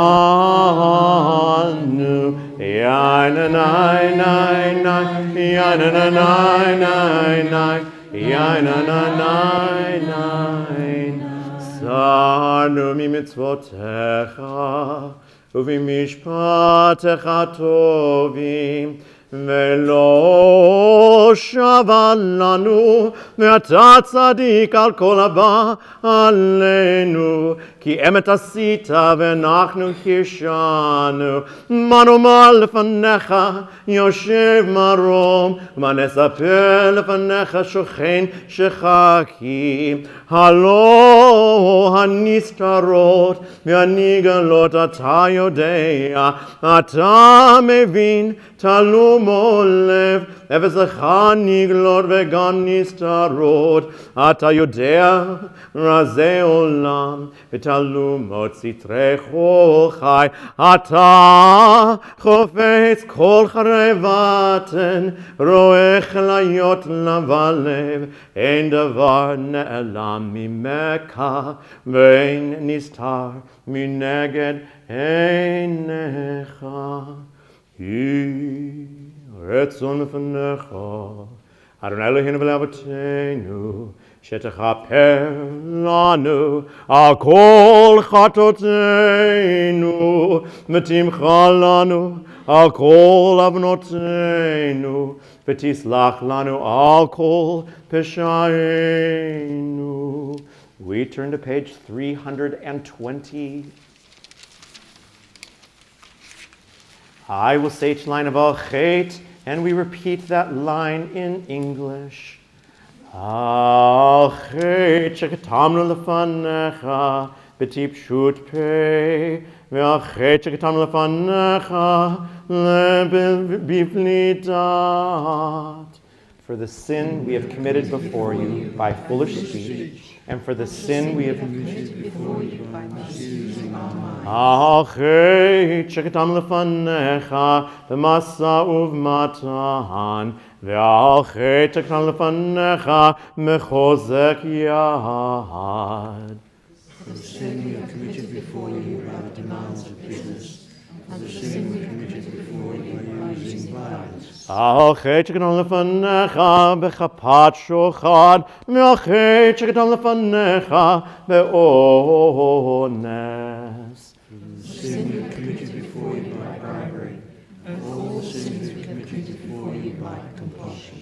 Yana Nai Nai Nai, Yana Nai Nai Nai, Yana Nai Nai, Sanu mi mitzvotecha, uvi mishpatecha tovim, ולא שווה לנו ואתה צדיק על כל הבא עלינו כי אמת עשית ואנחנו הרשענו מה נאמר לפניך יושב מרום ומה נספר לפניך שוכן שחקים הלא הנסתרות והנגלות אתה יודע אתה מבין תלומו לב, אפסך נגלות וגם נסתרות, אתה יודע רזי עולם, ותלומות סתרי כל חי, אתה חופץ כל חרבתן, רואה חליות לבלב, אין דבר נעלם ממך, ואין נסתר מנגד עיניך. יהי רצון לפניך, אדוני אלוהינו ולאבותינו, שתכפר לנו על כל חטאותינו, ותמחה לנו על כל עוונותינו, ותסלח לנו על כל פשעינו. We turn to page 320. I will say each line of Al Chet, and we repeat that line in English. Al Chet shekatamnu lefanecha b'tipshut pei, ve'al Chet shekatamnu lefanecha lebifli dat. For the sin we have committed before you by foolish speech, and for the sin we have committed before you by misusing our minds. Achet shekatam lefanecha b'masa uvmatan, ve'achet shekatam lefanecha mechozek yad. For the sin we have committed before you by the demands of business, and the sin we committed before you by using violence. Achet shekatam lefanecha b'chapat shochad, ve'achet shekatam lefanecha be'ones. The sin we committed before you by bribery, and all the sins we committed before you by compulsion.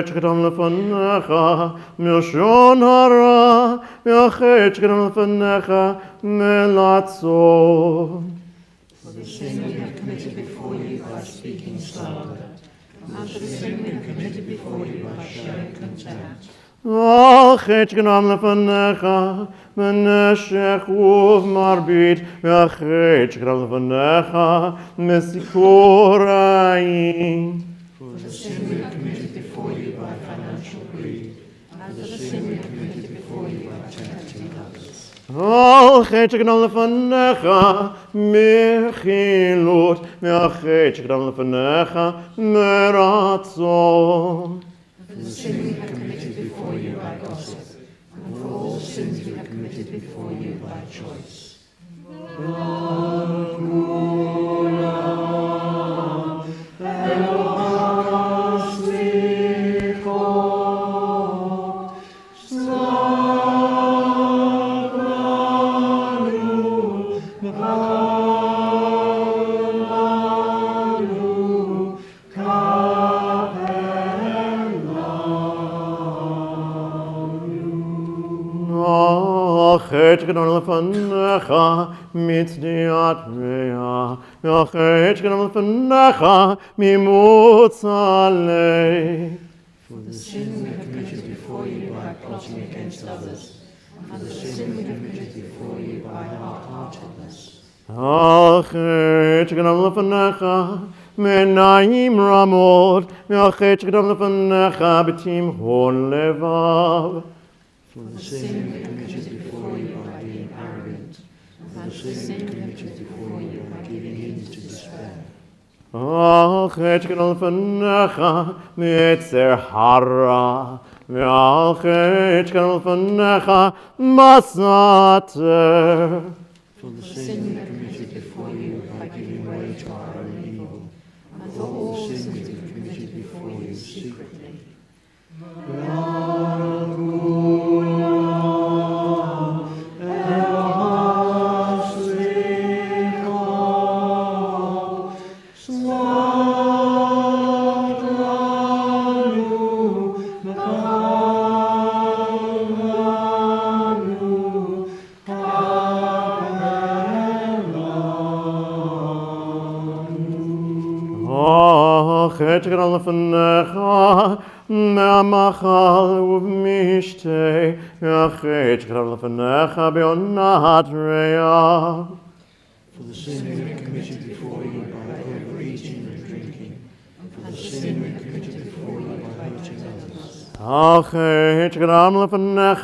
Shekatam lefanecha milshon hara, ve'achet shekatam lefanecha melatzon. For the sin we have committed before you by speaking slander, and for the sin we have committed before you by showing contempt. Achet shekatam lefanecha v'neshech uvmarbit, ve'achet shekatam lefanecha mesikorayin. For the sin we have committed before you by financial greed, and for the sin we have committed before you by tempting others. Al על חטא שקדם לפניך מחילות, ועל חטא שקדם לפניך מרצון. For the sin we have committed before you by gossip, and for all the sins we have committed before you by choice. חטא שקדם לפניך מצדיעת רע, והחטא שקדם לפניך ממוץ עלי. For the sin we have committed before you by plotting against others, and for the sin we have committed before you by hard-heartedness. החטא שקדם לפניך מעיניים רמות, והחטא שקדם לפניך בתימהון לבב. For the sin we have committed before you by being arrogant, and for the sin we have committed before you by giving in to despair. החטא שקדם לפניך מיצר הרע, והחטא שקדם לפניך מסתר. For the sin we have committed before you by giving way to our own evil, and for all the sin we have committed before you secretly. החטא שקדם לפניך מהמאכל ובמשתה, והחטא שקדם לפניך בעונת רע. For the sin we have committed before you by overeating and drinking, and for the sin we have committed before you by hurting others. החטא שקדם לפניך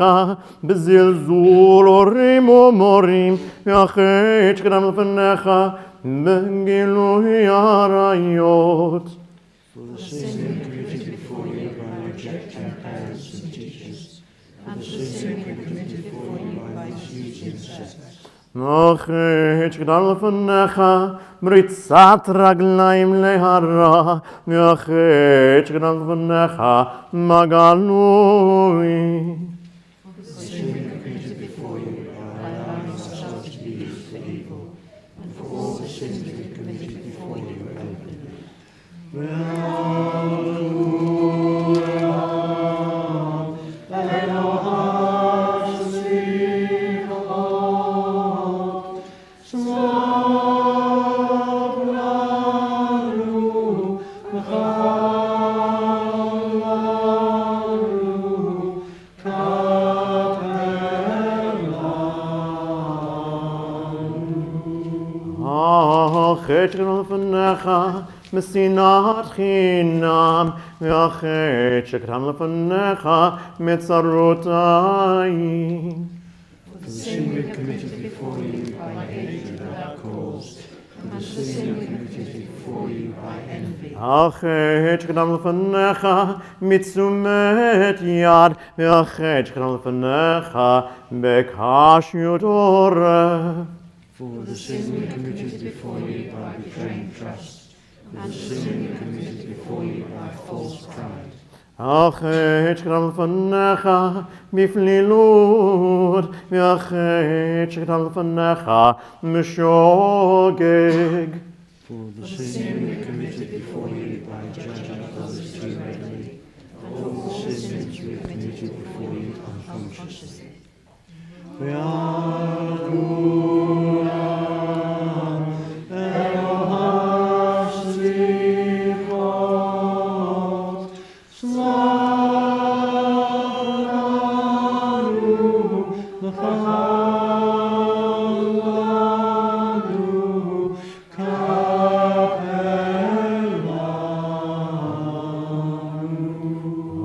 בזלזול הורים ומורים, והחטא שקדם לפניך בגילוי עריות. For the sin we have committed before you by rejecting parents and teachers, and for the sin we have committed before you by misusing sex. החטא שקדם לפניך בריצת רגליים להרע, והחטא שקדם לפניך בגלוי. For the sin we have committed before you by allowing ourselves to be used for evil, and for all the sins we have committed before you openly. החטא שקדם לפניך משנאת חינם, והחטא שקדם לפניך מצרות עין. For the sin we have committed before you by hatred without cause, and the sin we have committed before you by envy. החטא שקדם לפניך מתשומת יד, והחטא שקדם לפניך בקשיות עורף. For the sin we have committed before you by betraying trust, and the sin we have committed before you by false pride. החטא שקדם לפניך בפלילות, והחטא שקדם לפניך בשוגג. For the sin we have committed before you by judging others too readily, and all the sins we have committed before you unconsciously.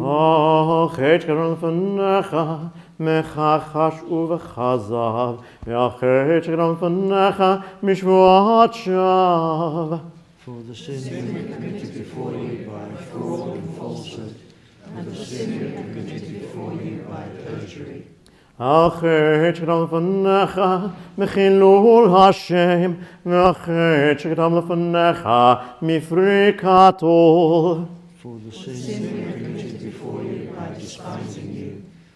החטא שקדם לפניך מחחש ובחזב, והחטא שגם לפניך משבועת שווא. For the sin we committed before you by fraud and falsehood, and the sin we committed before you by perjury. החטא שגם לפניך מחילול השם, והחטא שגם לפניך מפריקת עול. For the sin we committed before you by despising you,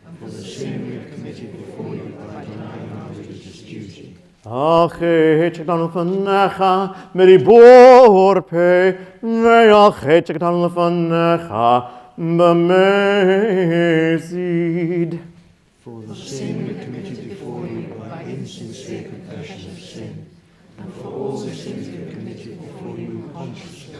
and for the sin we committed before you by denying our religious duty. החטא שקטן לפניך מריבור פה, והחטא שקטן לפניך במזיד. For the sin we committed before you by insincere confession of sin, and for all the sins we committed before you consciously.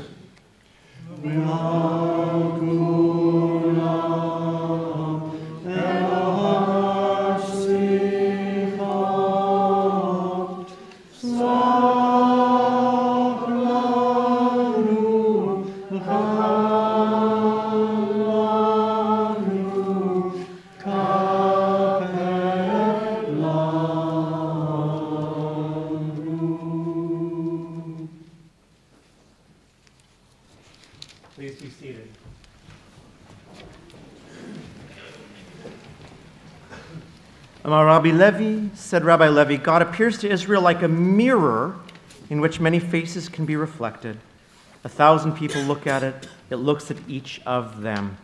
Please be seated. Amar Rabbi Levi, said Rabbi Levi, God appears to Israel like a mirror in which many faces can be reflected. 1,000 people look at it. It looks at each of them.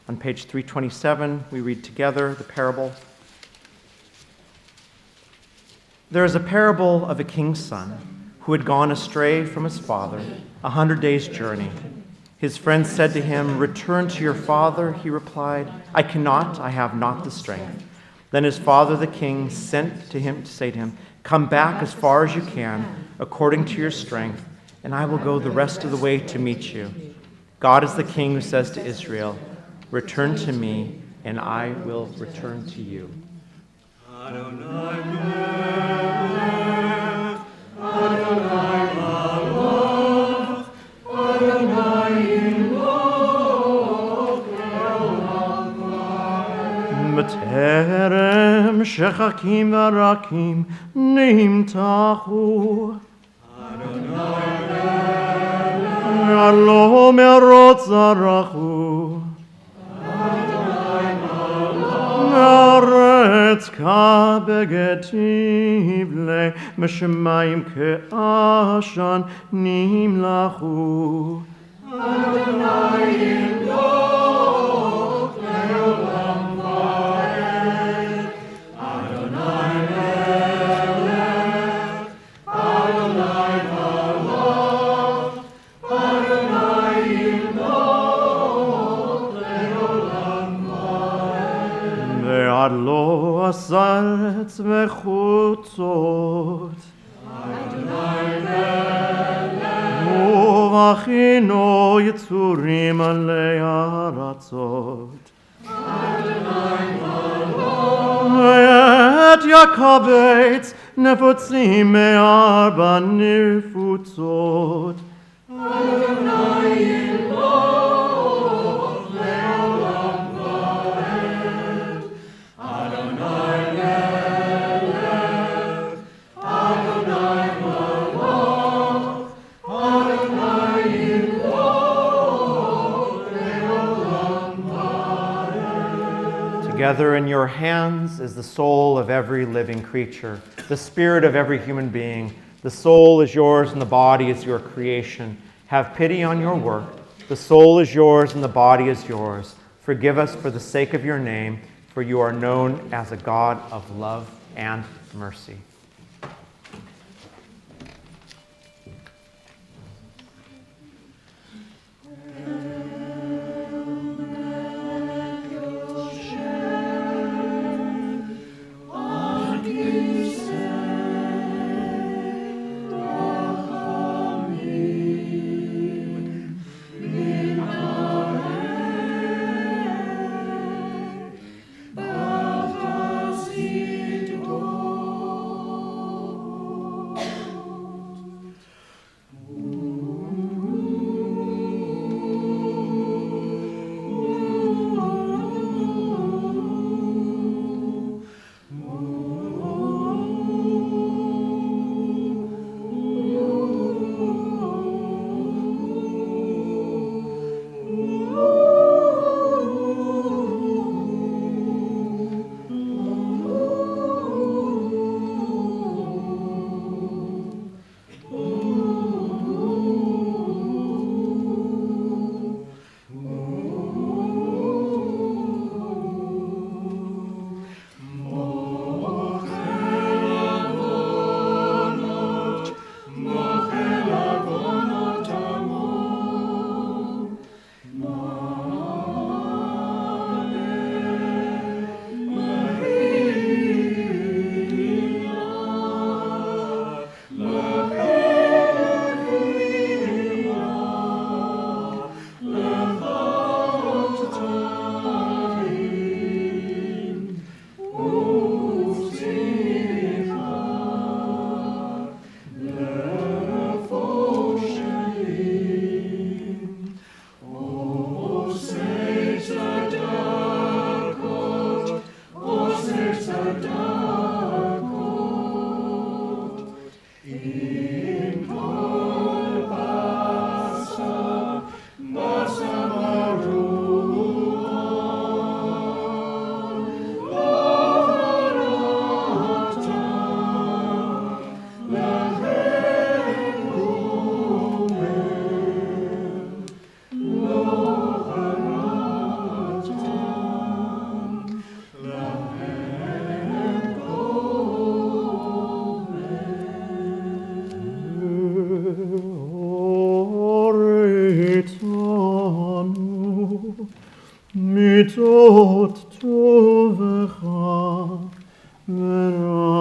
On page 327, we read together the parable. There is a parable of a king's son who had gone astray from his father, 100 days' journey. His friends said to him, "Return to your father." He replied, "I cannot, I have not the strength." Then his father, the king, sent to him to say to him, "Come back as far as you can, according to your strength, and I will go the rest of the way to meet you." God is the king who says to Israel, "Return to me, and I will return to you." בטרם שחקים ורקים נמתחו הלא מרוץ זרחו הארץ כבגד תבלה בשמיים כעשן נמלחו ועד לא אסרץ וחוצות ובכינו יצורים עלי הארצות ואת יקבץ נפוצים מארבע נפוצות Together in your hands is the soul of every living creature, the spirit of every human being. The soul is yours and the body is your creation. Have pity on your work. The soul is yours and the body is yours. Forgive us for the sake of your name, for you are known as a God of love and mercy.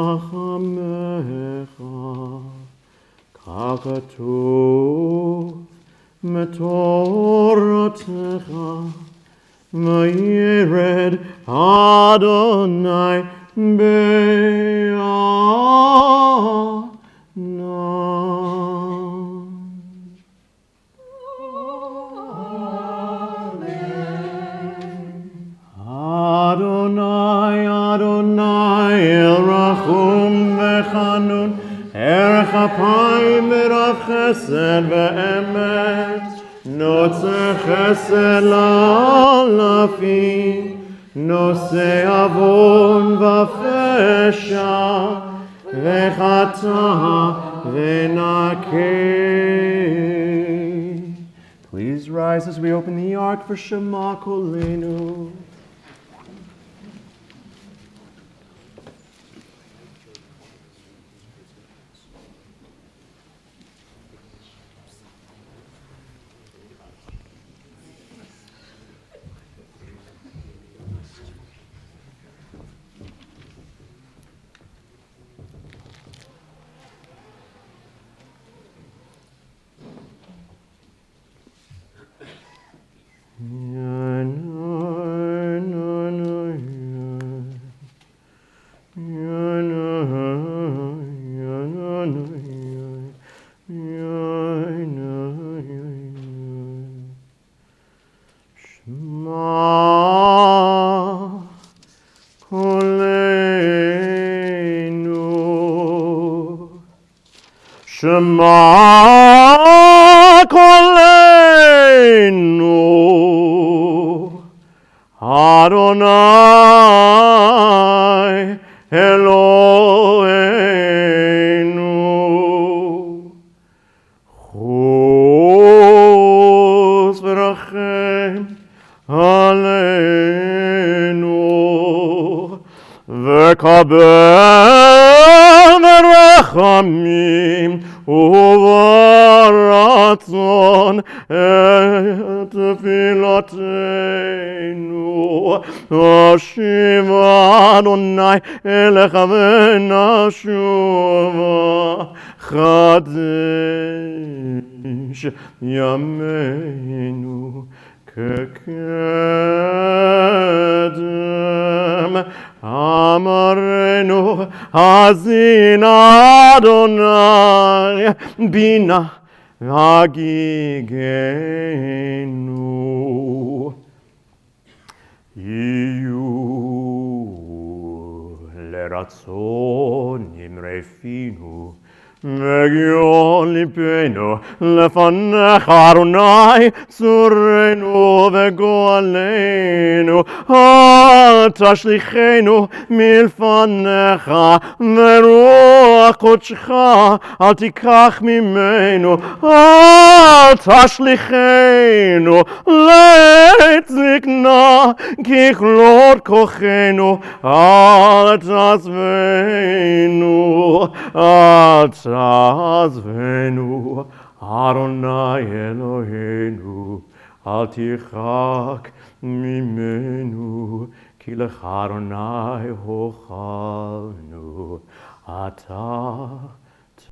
רחמך, ככתוב מתורתך, וירד אדוני Adonai, Adonai, El Rachum Vechanun, Erech Apayim V'Rav Chesed Ve'emet, Notzer Chesed La'alafim, Nosei Avon V'Fesha, V'Chata V'Nakeh. Please rise as we open the ark for Shema Kolenu. Shema Kolenu, Adonai Eloheinu, Chus v'rachem aleinu, v'kabel v'rachamim וברצון את תפילתנו, אשיב אדוני אליך ונשובה, חדש ימינו כקדם. אמרנו האזין אדוני בינה הגיגנו. יהיו לרצון נמרי פינו וגיון ליבנו לפניך אדוני צורנו וגואלנו. אל תשליכנו מלפניך ורוח קודשך אל תיקח ממנו. אל תשליכנו לעת זקנה ככלות כוחנו. אל תעזבנו, אל תעזבנו, אדוני אלוהינו, אל תרחק ממנו, כי לך אדוני הוכלנו, אתה